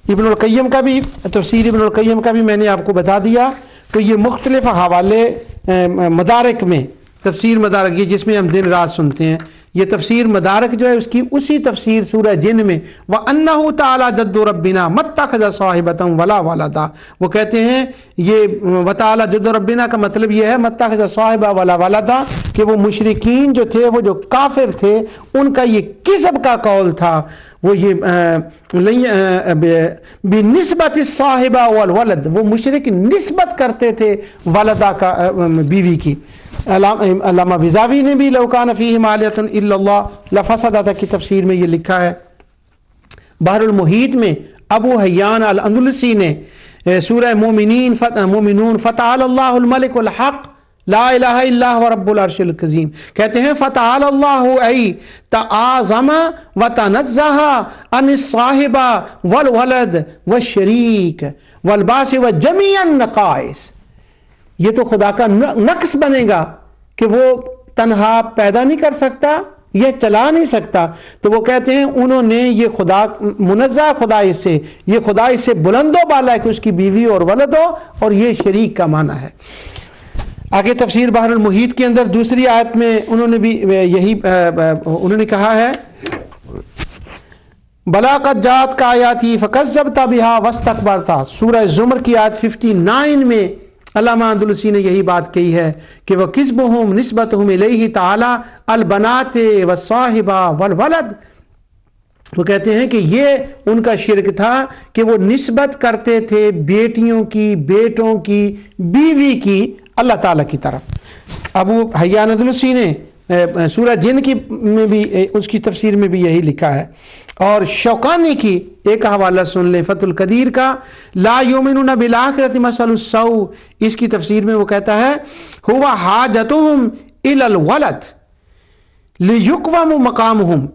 [SPEAKER 1] ابن القیم کا بھی تفسیر ابن القیم کا بھی میں نے آپ کو بتا دیا۔ تو یہ مختلف حوالے مدارک میں، تفسیر مدارک یہ جس میں ہم دن رات سنتے ہیں، یہ تفسیر مدارک جو ہے اس کی اسی تفسیر سورہ جن میں وَأَنَّهُ تَعَالَى جَدُّ رَبِّنَا مَا اتَّخَذَ صَاحِبَةً وَلَا وَلَدًا، وہ کہتے ہیں یہ وَتَعَالَى جَدُّ رَبِّنَا کا مطلب یہ ہے مَا اتَّخَذَ صَاحِبَةً وَلَا وَلَدًا، کہ وہ مشرکین جو تھے، وہ جو کافر تھے، ان کا یہ کذب کا قول تھا، وہ یہ بنسبت الصاحبہ والولد، وہ مشرک نسبت کرتے تھے ولدہ کا بیوی کی۔ علامہ بیضاوی نے بھی لو کان فیہم آلیۃ الا اللہ لفسدتا کی تفسیر میں یہ لکھا ہے۔ بحر المحیط میں ابو حیان الاندلسی نے سورہ مومنون فتعال اللہ الملک الحق لا الہ الا هو رب العرش العظیم کہتے ہیں فتعال اللہ ای تعاظم وتنزہ عن الصاحبہ والولد والشریک والباس وجمیع النقائص، یہ تو خدا کا نقص بنے گا کہ وہ تنہا پیدا نہیں کر سکتا، یہ چلا نہیں سکتا، تو وہ کہتے ہیں انہوں نے یہ خدا منزہ خدا اس سے، یہ خدا اس سے بلند و بالا ہے کہ اس کی بیوی اور ولد ہو، اور یہ شریک کا معنی ہے۔ آگے تفسیر بحر المحیط کے اندر دوسری آیت میں انہوں نے بھی یہی انہوں نے کہا ہے بلا قد جات کا آیاتی فکذبت بہا واستکبرت، سورہ زمر کی آیت 59 میں علامہ اندلسی نے یہی بات کہی ہے کہ وَكِذْبُهُمْ نِسْبَتُهُمْ إِلَيْهِ تَعَالَى الْبَنَاتِ وَالصَّاحِبَةِ وَالْوَلَدِ، وہ کہتے ہیں کہ یہ ان کا شرک تھا کہ وہ نسبت کرتے تھے بیٹیوں کی، بیٹوں کی، بیوی کی اللہ تعالیٰ کی طرف۔ ابو حیان اندلسی نے سورہ جن کی میں بھی اس کی تفسیر میں بھی یہی لکھا ہے، اور شوکانی کی ایک حوالہ سن لیں فتح القدیر کا، لا یؤمنون بالآخرۃ مثل السوء، اس کی تفسیر میں وہ کہتا ہے ہوا حاجتہم الی الولد لیقوم مقامہم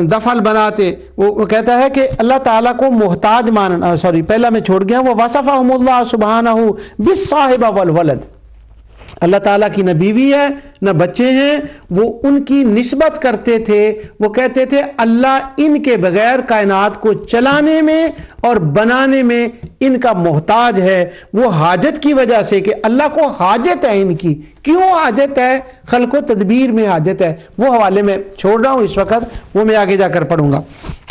[SPEAKER 1] دفع البنات، وہ کہتا ہے کہ اللہ تعالیٰ کو محتاج ماننا، پہلا میں چھوڑ گیا، وہ وصفہم اللہ سبحانہ بالصاحبہ والولد، اللہ تعالیٰ کی نہ بیوی ہے نہ بچے ہیں، وہ ان کی نسبت کرتے تھے، وہ کہتے تھے اللہ ان کے بغیر کائنات کو چلانے میں اور بنانے میں ان کا محتاج ہے، وہ حاجت کی وجہ سے کہ اللہ کو حاجت ہے ان کی، کیوں حاجت ہے؟ خلق و تدبیر میں حاجت ہے، وہ حوالے میں چھوڑ رہا ہوں اس وقت، وہ میں آگے جا کر پڑھوں گا۔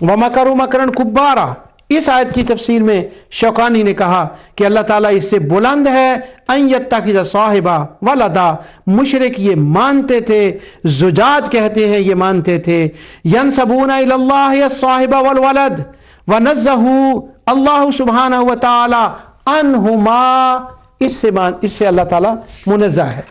[SPEAKER 1] وَمَكَرُوا مَكْرًا كُبَّارًا، اس آیت کی تفسیر میں شوکانی نے کہا کہ اللہ تعالیٰ اس سے بلند ہے، ان یتخذ صاحبہ ولدا، مشرک یہ مانتے تھے، زجاج کہتے ہیں یہ مانتے تھے، ینسبون الی اللہ الصاحب والولد ونزہ اللہ سبحانہ وتعالی عنہما، اس سے اللہ تعالیٰ منزہ ہے۔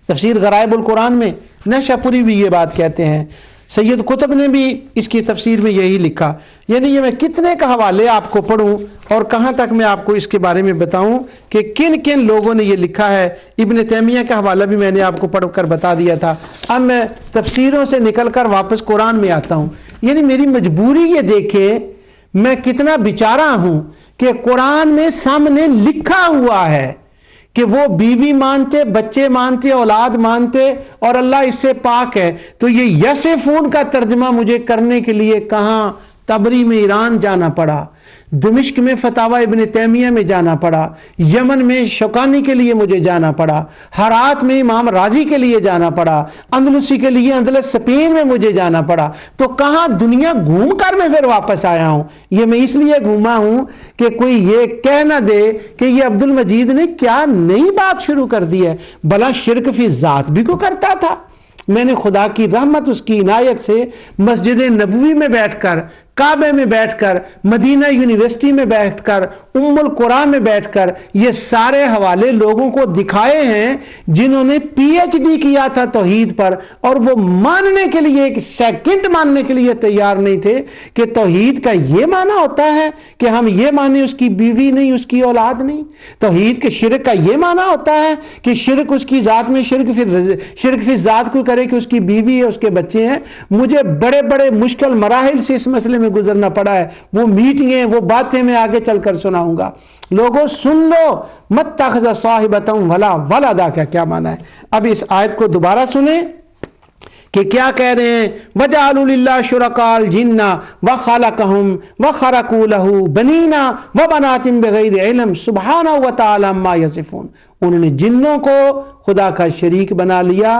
[SPEAKER 1] تفسیر غرائب القرآن میں نشاپوری بھی یہ بات کہتے ہیں، سید قطب نے بھی اس کی تفسیر میں یہی لکھا۔ یعنی یہ میں کتنے کا حوالے آپ کو پڑھوں اور کہاں تک میں آپ کو اس کے بارے میں بتاؤں کہ کن کن لوگوں نے یہ لکھا ہے۔ ابن تیمیہ کا حوالہ بھی میں نے آپ کو پڑھ کر بتا دیا تھا، اب میں تفسیروں سے نکل کر واپس قرآن میں آتا ہوں۔ یعنی میری مجبوری یہ دیکھے میں کتنا بیچارہ ہوں کہ قرآن میں سامنے لکھا ہوا ہے کہ وہ بیوی مانتے، بچے مانتے، اولاد مانتے، اور اللہ اس سے پاک ہے، تو یہ یسفون کا ترجمہ مجھے کرنے کے لیے کہاں تبری میں ایران جانا پڑا، دمشق میں فتاوی ابن تیمیہ میں جانا پڑا، یمن میں شوکانی کے لیے مجھے جانا پڑا، ہرات میں امام رازی کے لیے جانا پڑا، اندلسی کے لیے اندلس اسپین میں مجھے جانا پڑا، تو کہاں دنیا گھوم کر میں پھر واپس آیا ہوں۔ یہ میں اس لیے گھوما ہوں کہ کوئی یہ کہہ نہ دے کہ یہ عبد المجید نے کیا نئی بات شروع کر دی ہے، بھلا شرک فی ذات بھی کو کرتا تھا۔ میں نے خدا کی رحمت اس کی عنایت سے مسجد نبوی میں بیٹھ کر، کعبے میں بیٹھ کر، مدینہ یونیورسٹی میں بیٹھ کر، ام القرآن میں بیٹھ کر یہ سارے حوالے لوگوں کو دکھائے ہیں جنہوں نے پی ایچ ڈی کیا تھا توحید پر، اور وہ ماننے کے لیے ایک سیکنڈ ماننے کے لیے تیار نہیں تھے کہ توحید کا یہ معنی ہوتا ہے کہ ہم یہ مانیں اس کی بیوی نہیں، اس کی اولاد نہیں۔ توحید کے شرک کا یہ معنی ہوتا ہے کہ شرک اس کی ذات میں، شرک فی ذات کو کرے کہ اس کی بیوی ہے، اس کے بچے ہیں۔ مجھے بڑے بڑے مشکل مراحل سے اس مسئلے میں گزرنا پڑا ہے، وہ میٹنگیں، وہ باتیں میں آگے چل کر سناؤں گا۔ لوگوں سن لو، متخذ صاحبۃ ولا ولدا کا کیا معنی ہے۔ اب اس آیت کو دوبارہ سنیں کہ کیا کہہ رہے ہیں، وَجَعَلُوا لِلَّهِ شُرَكَاءَ الْجِنَّ وَخَلَقَهُمْ وَخَرَقُوا لَهُ بَنِينَ وَبَنَاتٍ بِغَيْرِ عِلْمٍ سُبْحَانَهُ وَتَعَالَى عَمَّا يَصِفُونَ، انہوں نے جنوں کو خدا کا شریک بنا لیا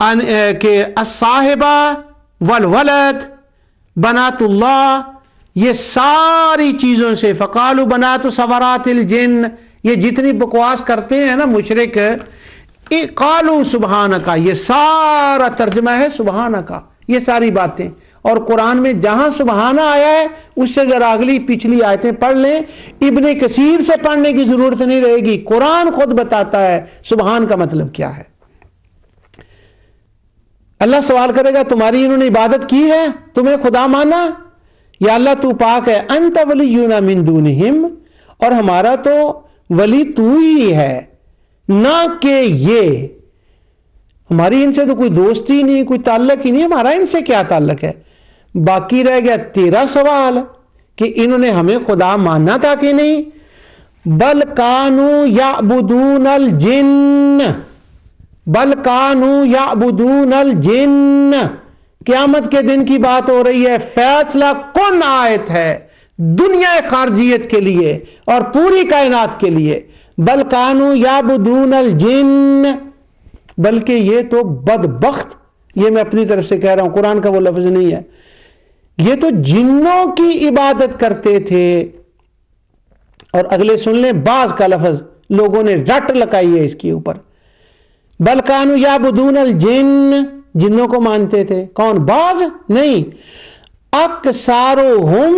[SPEAKER 1] کہ الصاحبہ والولد بنات اللہ، یہ ساری چیزوں سے، فقالوا بنات ثمرات الجن، یہ جتنی بکواس کرتے ہیں نا مشرک، قالوا سبحانک، یہ سارا ترجمہ ہے سبحانک، یہ ساری باتیں. اور قرآن میں جہاں سبحانہ آیا ہے اس سے ذرا اگلی پچھلی آیتیں پڑھ لیں. ابن کثیر سے پڑھنے کی ضرورت نہیں رہے گی، قرآن خود بتاتا ہے سبحان کا مطلب کیا ہے. اللہ سوال کرے گا تمہاری انہوں نے عبادت کی ہے، تمہیں خدا مانا؟ یا اللہ تو پاک ہے، انت ولینا من دونہم، اور ہمارا تو ولی تو ہی ہے، نہ کہ یہ، ہماری ان سے تو کوئی دوستی نہیں، کوئی تعلق ہی نہیں، ہمارا ان سے کیا تعلق ہے. باقی رہ گیا تیرا سوال کہ انہوں نے ہمیں خدا ماننا تھا کہ نہیں. بل کانوا یعبدون الجن، بل کانوا یعبدون الجن، قیامت کے دن کی بات ہو رہی ہے، فیصلہ کن آیت ہے دنیا خارجیت کے لیے اور پوری کائنات کے لیے. بل کانوا یعبدون الجن، بلکہ یہ تو بدبخت، یہ میں اپنی طرف سے کہہ رہا ہوں، قرآن کا وہ لفظ نہیں ہے، یہ تو جنوں کی عبادت کرتے تھے. اور اگلے سن لیں، بعض کا لفظ لوگوں نے رٹ لگائی ہے اس کے اوپر. بل کانوا یعبدون الجن، جنوں کو مانتے تھے. کون؟ بعض نہیں، اکثرہم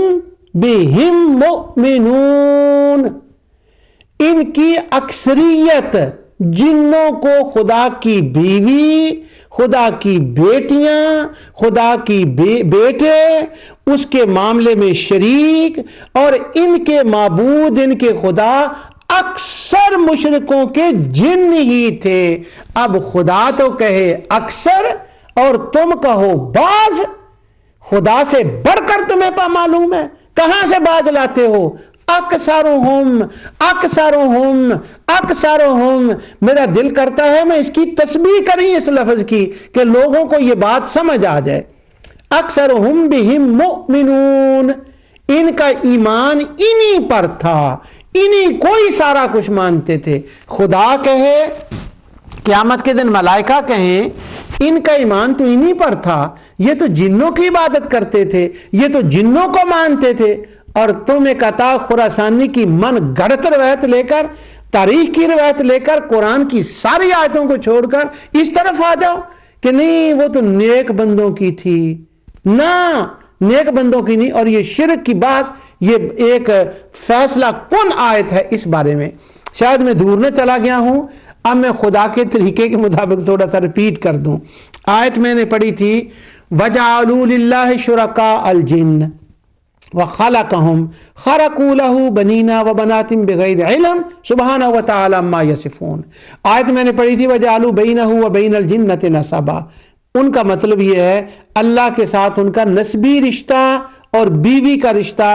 [SPEAKER 1] بہم مؤمنون، ان کی اکثریت جنوں کو خدا کی بیوی، خدا کی بیٹیاں، خدا کی بیٹے اس کے معاملے میں شریک، اور ان کے معبود، ان کے خدا اکثر مشرکوں کے جن ہی تھے. اب خدا تو کہے اکثر اور تم کہو بعض، خدا سے بڑھ کر تمہیں معلوم ہے، کہاں سے بعض لاتے ہو؟ اکثرہم اکثرہم اکثرہم. میرا دل کرتا ہے میں اس کی تسبیح کریں اس لفظ کی کہ لوگوں کو یہ بات سمجھ آ جائے. اکثرہم بہم مؤمنون، ان کا ایمان انہی پر تھا، انہی کوئی سارا کچھ مانتے تھے. خدا کہے، قیامت کے دن ملائکہ کہیں ان کا ایمان تو انہی پر تھا، یہ تو جنوں کی عبادت کرتے تھے، یہ تو جنوں کو مانتے تھے، اور تم ایک عطا خراسانی کی من گھڑت روایت لے کر، تاریخ کی روایت لے کر، قرآن کی ساری آیتوں کو چھوڑ کر اس طرف آ جاؤ کہ نہیں وہ تو نیک بندوں کی تھی. نہ، نیک بندوں کی نہیں. اور یہ شرک کی بات، یہ ایک فیصلہ کن آیت ہے اس بارے میں. شاید میں دور نہ چلا گیا ہوں، اب میں خدا کے طریقے کے مطابق تھوڑا سا ریپیٹ کر دوں. آیت میں نے پڑھی تھی وَجَعَلُوا لِلَّهِ شُرَكَاءَ الْجِنَّ وَخَلَقَهُمْ خَرَقُوا لَهُ بَنِينَ وَبَنَاتٍ بِغَيْرِ عِلْمٍ سُبْحَانَهُ وَتَعَالَى عَمَّا يَصِفُونَ. آیت میں نے پڑھی تھی وَجَعَلُوا بَيْنَهُ وَبَيْنَ الْجِنَّةِ نَسَبًا، ان کا مطلب یہ ہے اللہ کے ساتھ ان کا نسبی رشتہ اور بیوی کا رشتہ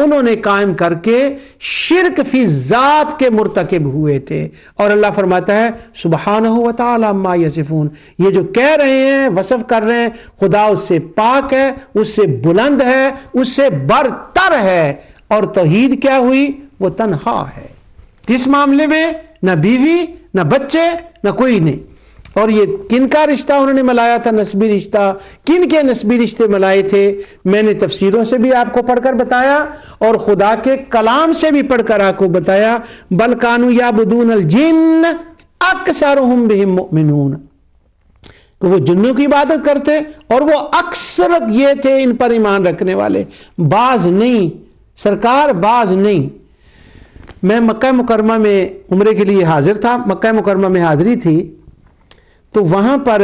[SPEAKER 1] انہوں نے قائم کر کے شرک فی ذات کے مرتکب ہوئے تھے. اور اللہ فرماتا ہے سبحانہ و تعالی عما یصفون، یہ جو کہہ رہے ہیں، وصف کر رہے ہیں، خدا اس سے پاک ہے، اس سے بلند ہے، اس سے برتر ہے. اور توحید کیا ہوئی؟ وہ تنہا ہے، کس معاملے میں؟ نہ بیوی، نہ بچے، نہ کوئی نہیں. اور یہ کن کا رشتہ انہوں نے ملایا تھا؟ نسبی رشتہ. کن کے نسبی رشتے ملائے تھے؟ میں نے تفسیروں سے بھی آپ کو پڑھ کر بتایا اور خدا کے کلام سے بھی پڑھ کر آپ کو بتایا. بل کانوا یعبدون الجن اکثرہم بہم مؤمنون، کہ وہ جنوں کی عبادت کرتے اور وہ اکثر یہ تھے ان پر ایمان رکھنے والے، بعض نہیں. سرکار بعض نہیں. میں مکہ مکرمہ میں عمرے کے لیے حاضر تھا، مکہ مکرمہ میں حاضری تھی، تو وہاں پر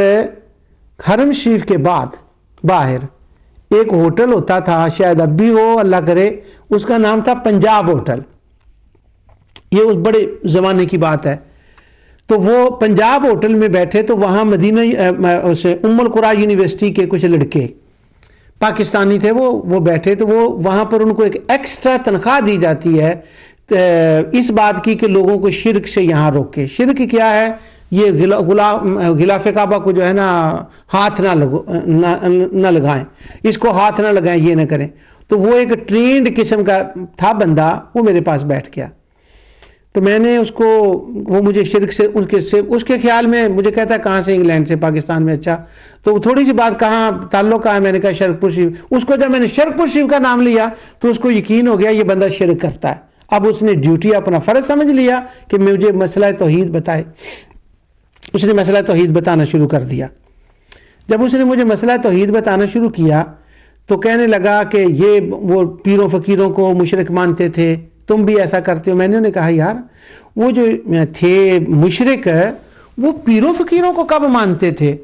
[SPEAKER 1] حرم شریف کے بعد باہر ایک ہوٹل ہوتا تھا، شاید اب بھی ہو اللہ کرے، اس کا نام تھا پنجاب ہوٹل. یہ اس بڑے زمانے کی بات ہے. تو وہ پنجاب ہوٹل میں بیٹھے تو وہاں مدینہ ام القریٰ یونیورسٹی کے کچھ لڑکے پاکستانی تھے، وہ بیٹھے. تو وہ وہاں پر ان کو ایک ایکسٹرا تنخواہ دی جاتی ہے اس بات کی کہ لوگوں کو شرک سے یہاں روکے. شرک کیا ہے؟ یہ غلاف کعبہ کو جو ہے نا ہاتھ نہ لگائیں، اس کو ہاتھ نہ لگائیں، یہ نہ کریں. تو وہ ایک ٹرینڈ قسم کا تھا بندہ، وہ میرے پاس بیٹھ گیا. تو میں نے اس کو، وہ مجھے شرک سے اس کے خیال میں مجھے کہتا ہے کہاں سے، انگلینڈ سے، پاکستان میں. اچھا تو تھوڑی سی بات کہاں تعلق کا ہے، میں نے کہا شرک پور شریف. اس کو جب میں نے شرک پور شریف کا نام لیا تو اس کو یقین ہو گیا یہ بندہ شرک کرتا ہے. اب اس نے ڈیوٹی اپنا فرض سمجھ لیا کہ مجھے مسئلہ توحید بتائے. اس نے مسئلہ توحید بتانا شروع کر دیا. جب اس نے مجھے مسئلہ توحید بتانا شروع کیا تو کہنے لگا کہ یہ وہ پیروں فقیروں کو مشرک مانتے تھے، تم بھی ایسا کرتے ہو. میں نے انہیں کہا یار وہ جو تھے مشرک وہ پیروں فقیروں کو کب مانتے تھے؟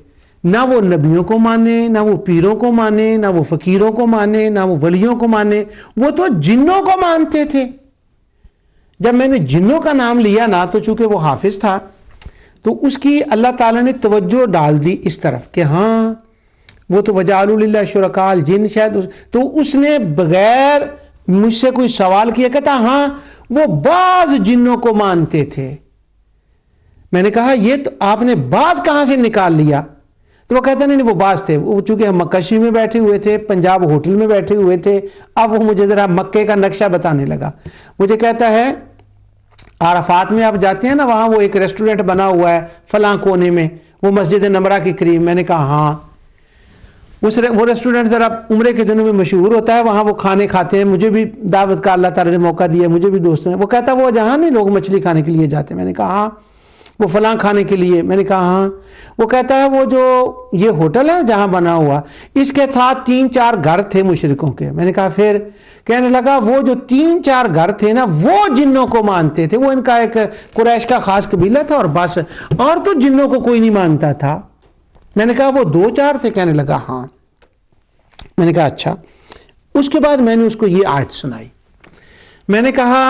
[SPEAKER 1] نہ وہ نبیوں کو مانے، نہ وہ پیروں کو مانے، نہ وہ فقیروں کو مانے، نہ وہ ولیوں کو مانے، وہ تو جنوں کو مانتے تھے. جب میں نے جنوں کا نام لیا نا تو چونکہ وہ حافظ تھا تو اس کی اللہ تعالیٰ نے توجہ ڈال دی اس طرف کہ ہاں وہ تو وجعلوا للہ شرکاء الجن، شاید تو اس نے بغیر مجھ سے کوئی سوال کیا کہتا ہاں وہ بعض جنوں کو مانتے تھے. میں نے کہا یہ تو آپ نے بعض کہاں سے نکال لیا؟ تو وہ کہتا نہیں وہ بعض تھے. وہ چونکہ ہم مکہ میں بیٹھے ہوئے تھے، پنجاب ہوٹل میں بیٹھے ہوئے تھے. اب وہ مجھے ذرا مکے کا نقشہ بتانے لگا. مجھے کہتا ہے عرفات میں آپ جاتے ہیں نا، وہاں وہ ایک ریسٹورنٹ بنا ہوا ہے فلاں کونے میں، وہ مسجد نمرہ کی قریب. میں نے کہا ہاں وہ ریسٹورنٹ ذرا عمرے کے دنوں میں مشہور ہوتا ہے، وہاں وہ کھانے کھاتے ہیں. مجھے بھی دعوت کا اللہ تعالیٰ نے موقع دیا، مجھے بھی دوست ہیں. وہ کہتا ہے وہ جہاں نہیں لوگ مچھلی کھانے کے لیے جاتے ہیں. میں نے کہا ہاں. وہ فلاں کھانے کے لیے. میں نے کہا ہاں. وہ کہتا ہے وہ جو یہ ہوٹل ہے جہاں بنا ہوا اس کے ساتھ 3-4 گھر تھے مشرکوں کے. میں نے کہا پھر؟ کہنے لگا وہ جو 3-4 گھر تھے نا وہ جنوں کو مانتے تھے، وہ ان کا ایک قریش کا خاص قبیلہ تھا اور بس، اور تو جنوں کو کوئی نہیں مانتا تھا. میں نے کہا وہ 2-4 تھے؟ کہنے لگا ہاں. میں نے کہا اچھا. اس کے بعد میں نے اس کو یہ آیت سنائی. میں نے کہا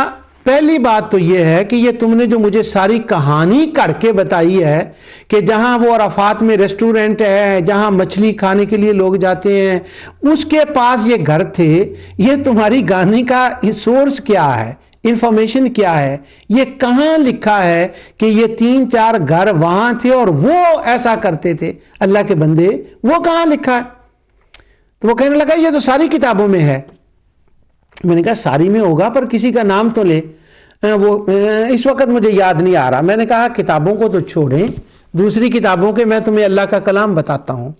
[SPEAKER 1] پہلی بات تو یہ ہے کہ یہ تم نے جو مجھے ساری کہانی کر کے بتائی ہے کہ جہاں وہ عرفات میں ریسٹورنٹ ہے جہاں مچھلی کھانے کے لیے لوگ جاتے ہیں اس کے پاس یہ گھر تھے، یہ تمہاری کہانی کا سورس کیا ہے، انفارمیشن کیا ہے؟ یہ کہاں لکھا ہے کہ یہ 3-4 گھر وہاں تھے اور وہ ایسا کرتے تھے؟ اللہ کے بندے وہ کہاں لکھا ہے؟ تو وہ کہنے لگا یہ تو ساری کتابوں میں ہے. میں نے کہا ساری میں ہوگا پر کسی کا نام تو لے. وہ اس وقت مجھے یاد نہیں آ رہا. میں نے کہا کتابوں کو تو چھوڑیں، دوسری کتابوں کے میں تمہیں اللہ کا کلام بتاتا ہوں.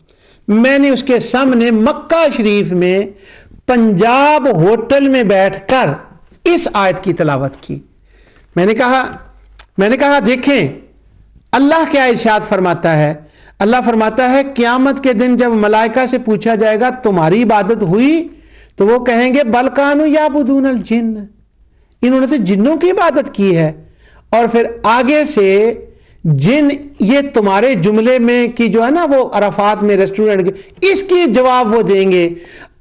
[SPEAKER 1] میں نے اس کے سامنے مکہ شریف میں پنجاب ہوٹل میں بیٹھ کر اس آیت کی تلاوت کی. میں نے کہا دیکھیں اللہ کیا ارشاد فرماتا ہے. اللہ فرماتا ہے قیامت کے دن جب ملائکہ سے پوچھا جائے گا تمہاری عبادت ہوئی تو وہ کہیں گے بل کانوا یعبدون الجن، انہوں نے تو جنوں کی عبادت کی ہے. اور پھر آگے سے جن یہ تمہارے جملے میں کی جو ہے نا وہ عرفات میں ریسٹورنٹ کے، اس کی جواب وہ دیں گے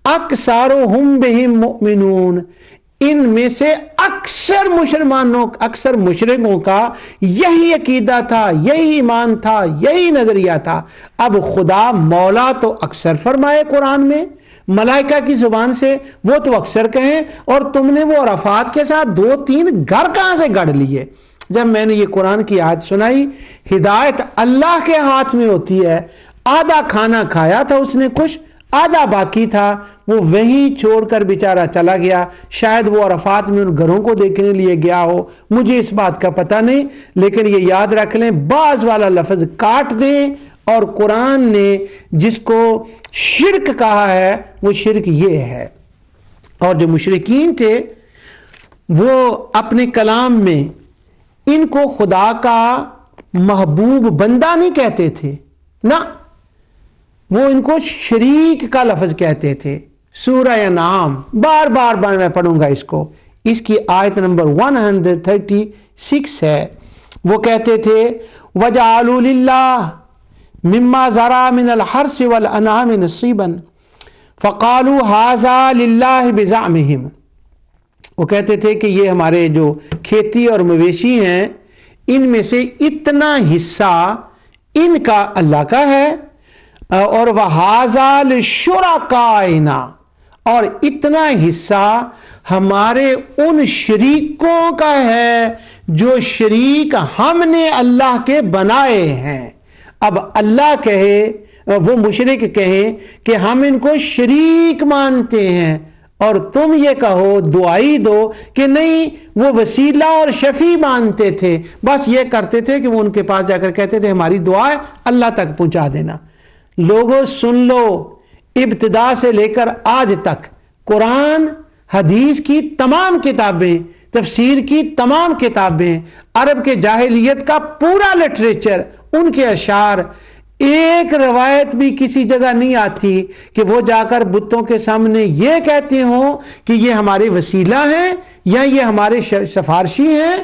[SPEAKER 1] اکثرہم بہم مؤمنون، ان میں سے اکثر مسلمانوں، اکثر مشرکوں کا یہی عقیدہ تھا، یہی ایمان تھا، یہی نظریہ تھا. اب خدا مولا تو اکثر فرمائے قرآن میں ملائکہ کی زبان سے، وہ تو اکثر کہیں، اور تم نے وہ عرفات کے ساتھ 2-3 گھر کہاں سے گڑھ لیے؟ جب میں نے یہ قرآن کی آیت سنائی، ہدایت اللہ کے ہاتھ میں ہوتی ہے. آدھا کھانا کھایا تھا اس نے کچھ، آدھا باقی تھا، وہ وہیں چھوڑ کر بیچارہ چلا گیا. شاید وہ عرفات میں ان گھروں کو دیکھنے لیے گیا ہو، مجھے اس بات کا پتہ نہیں. لیکن یہ یاد رکھ لیں بعض والا لفظ کاٹ دیں، اور قرآن نے جس کو شرک کہا ہے وہ شرک یہ ہے. اور جو مشرکین تھے وہ اپنے کلام میں ان کو خدا کا محبوب بندہ نہیں کہتے تھے، نہ وہ ان کو شریک کا لفظ کہتے تھے. سورہ انعام بار بار میں پڑھوں گا اس کو، اس کی آیت نمبر 136 ہے. وہ کہتے تھے وَجَعَلُوا لِلَّهِ مِمَّا ذَرَا مِنَ الْحَرْثِ وَالْأَنْعَامِ نَصِيبًا فَقَالُوا هَذَا لِلَّهِ بِزَعْمِهِمْ. وہ کہتے تھے کہ یہ ہمارے جو کھیتی اور مویشی ہیں ان میں سے اتنا حصہ ان کا اللہ کا ہے، اور وَهَذَا لِشُرَكَائِنَا، اور اتنا حصہ ہمارے ان شریکوں کا ہے جو شریک ہم نے اللہ کے بنائے ہیں. اب اللہ کہے، وہ مشرک کہیں کہ ہم ان کو شریک مانتے ہیں، اور تم یہ کہو دعائی دو کہ نہیں وہ وسیلہ اور شفیع مانتے تھے، بس یہ کرتے تھے کہ وہ ان کے پاس جا کر کہتے تھے ہماری دعا اللہ تک پہنچا دینا۔ لوگوں سن لو، ابتدا سے لے کر آج تک قرآن حدیث کی تمام کتابیں، تفسیر کی تمام کتابیں، عرب کے جاہلیت کا پورا لٹریچر، ان کے اشعار، ایک روایت بھی کسی جگہ نہیں آتی کہ وہ جا کر بتوں کے سامنے یہ کہتے ہوں کہ یہ ہمارے وسیلہ ہیں یا یہ ہمارے سفارشی ہیں۔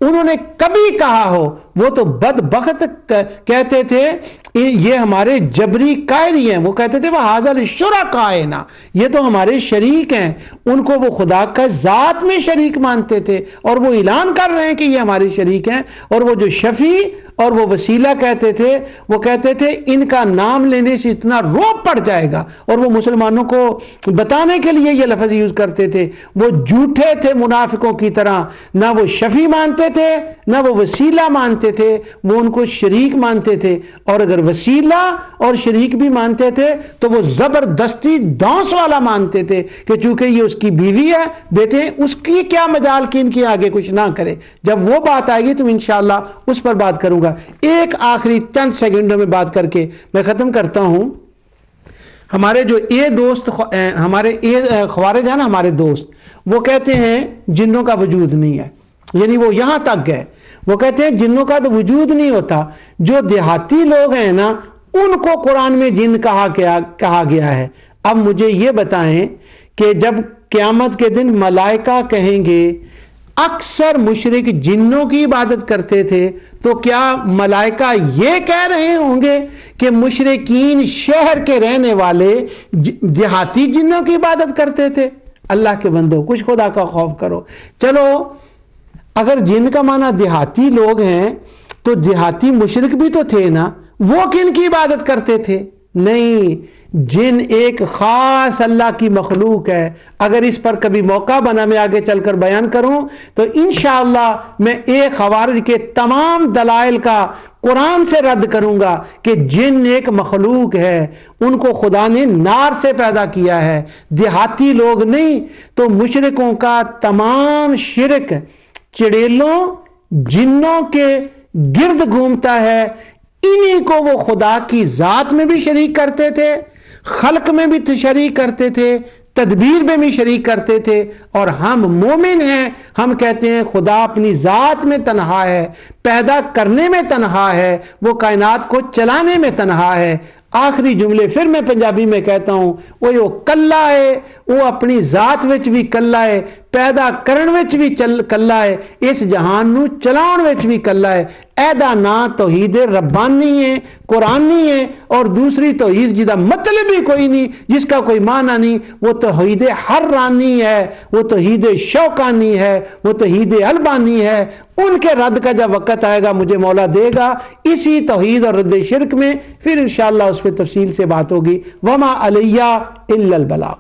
[SPEAKER 1] انہوں نے کبھی کہا ہو، وہ تو بدبخت کہتے تھے یہ ہمارے جبری قائری ہیں، وہ کہتے تھے وہ حاضر شرکائنا، یہ تو ہمارے شریک ہیں۔ ان کو وہ خدا کا ذات میں شریک مانتے تھے، اور وہ اعلان کر رہے ہیں کہ یہ ہمارے شریک ہیں۔ اور وہ جو شفیع اور وہ وسیلہ کہتے تھے، وہ کہتے تھے ان کا نام لینے سے اتنا روب پڑ جائے گا، اور وہ مسلمانوں کو بتانے کے لیے یہ لفظ یوز کرتے تھے۔ وہ جھوٹے تھے منافقوں کی طرح، نہ وہ شفیع مانتے تھے نہ وہ وسیلہ مانتے تھے، وہ ان کو شریک مانتے تھے۔ اور اگر وسیلہ اور شریک بھی مانتے تھے تو وہ زبردستی دانس والا مانتے تھے کہ چونکہ یہ اس کی بیوی ہے، بیٹے اس کی کیا مجال کہ ان کے آگے کچھ نہ کرے۔ جب وہ بات آئے گی تو انشاءاللہ اس پر بات کروں گا۔ ایک آخری چند سیکنڈوں میں بات کر کے میں ختم کرتا ہوں۔ ہمارے جو دوست، ہمارے خوارج ہیں نا، ہمارے دوست، وہ کہتے ہیں جنوں کا وجود نہیں ہے، یعنی وہ یہاں تک گئے، وہ کہتے ہیں جنوں کا تو وجود نہیں ہوتا۔ جو دیہاتی لوگ ہیں نا، ان کو قرآن میں جن کہا گیا ہے۔ اب مجھے یہ بتائیں کہ جب قیامت کے دن ملائکہ کہیں گے اکثر مشرک جنوں کی عبادت کرتے تھے، تو کیا ملائکہ یہ کہہ رہے ہوں گے کہ مشرکین شہر کے رہنے والے دیہاتی جنوں کی عبادت کرتے تھے؟ اللہ کے بندو، کچھ خدا کا خوف کرو۔ چلو اگر جن کا معنی دیہاتی لوگ ہیں تو دیہاتی مشرک بھی تو تھے نا، وہ کن کی عبادت کرتے تھے؟ نہیں، جن ایک خاص اللہ کی مخلوق ہے۔ اگر اس پر کبھی موقع بنا میں آگے چل کر بیان کروں تو انشاءاللہ میں ایک خوارج کے تمام دلائل کا قرآن سے رد کروں گا کہ جن ایک مخلوق ہے، ان کو خدا نے نار سے پیدا کیا ہے، دیہاتی لوگ نہیں۔ تو مشرکوں کا تمام شرک چڑیلوں جنوں کے گرد گھومتا ہے۔ انہی کو وہ خدا کی ذات میں بھی شریک کرتے تھے، خلق میں بھی شریک کرتے تھے، تدبیر میں بھی شریک کرتے تھے۔ اور ہم مومن ہیں، ہم کہتے ہیں خدا اپنی ذات میں تنہا ہے، پیدا کرنے میں تنہا ہے، وہ کائنات کو چلانے میں تنہا ہے۔ آخری جملے پھر میں پنجابی میں کہتا ہوں، وہ کلا ہے، وہ اپنی ذات وچ بھی کلا ہے، پیدا کرن وچ بھی کلا ہے، اس جہان نو چلاؤن وچ بھی کلا ہے۔ ایدا نا توحید ربانی ہے، قرآنی ہے، اور دوسری توحید جدا مطلب ہی کوئی نہیں، جس کا کوئی معنی نہیں، وہ توحید حرانی ہے، وہ توحید شوقانی ہے، وہ توحید البانی ہے۔ ان کے رد کا جب وقت آئے گا مجھے مولا دے گا، اسی توحید اور رد شرک میں پھر انشاءاللہ اس پہ تفصیل سے بات ہوگی۔ وما علیہ الا البلاغ۔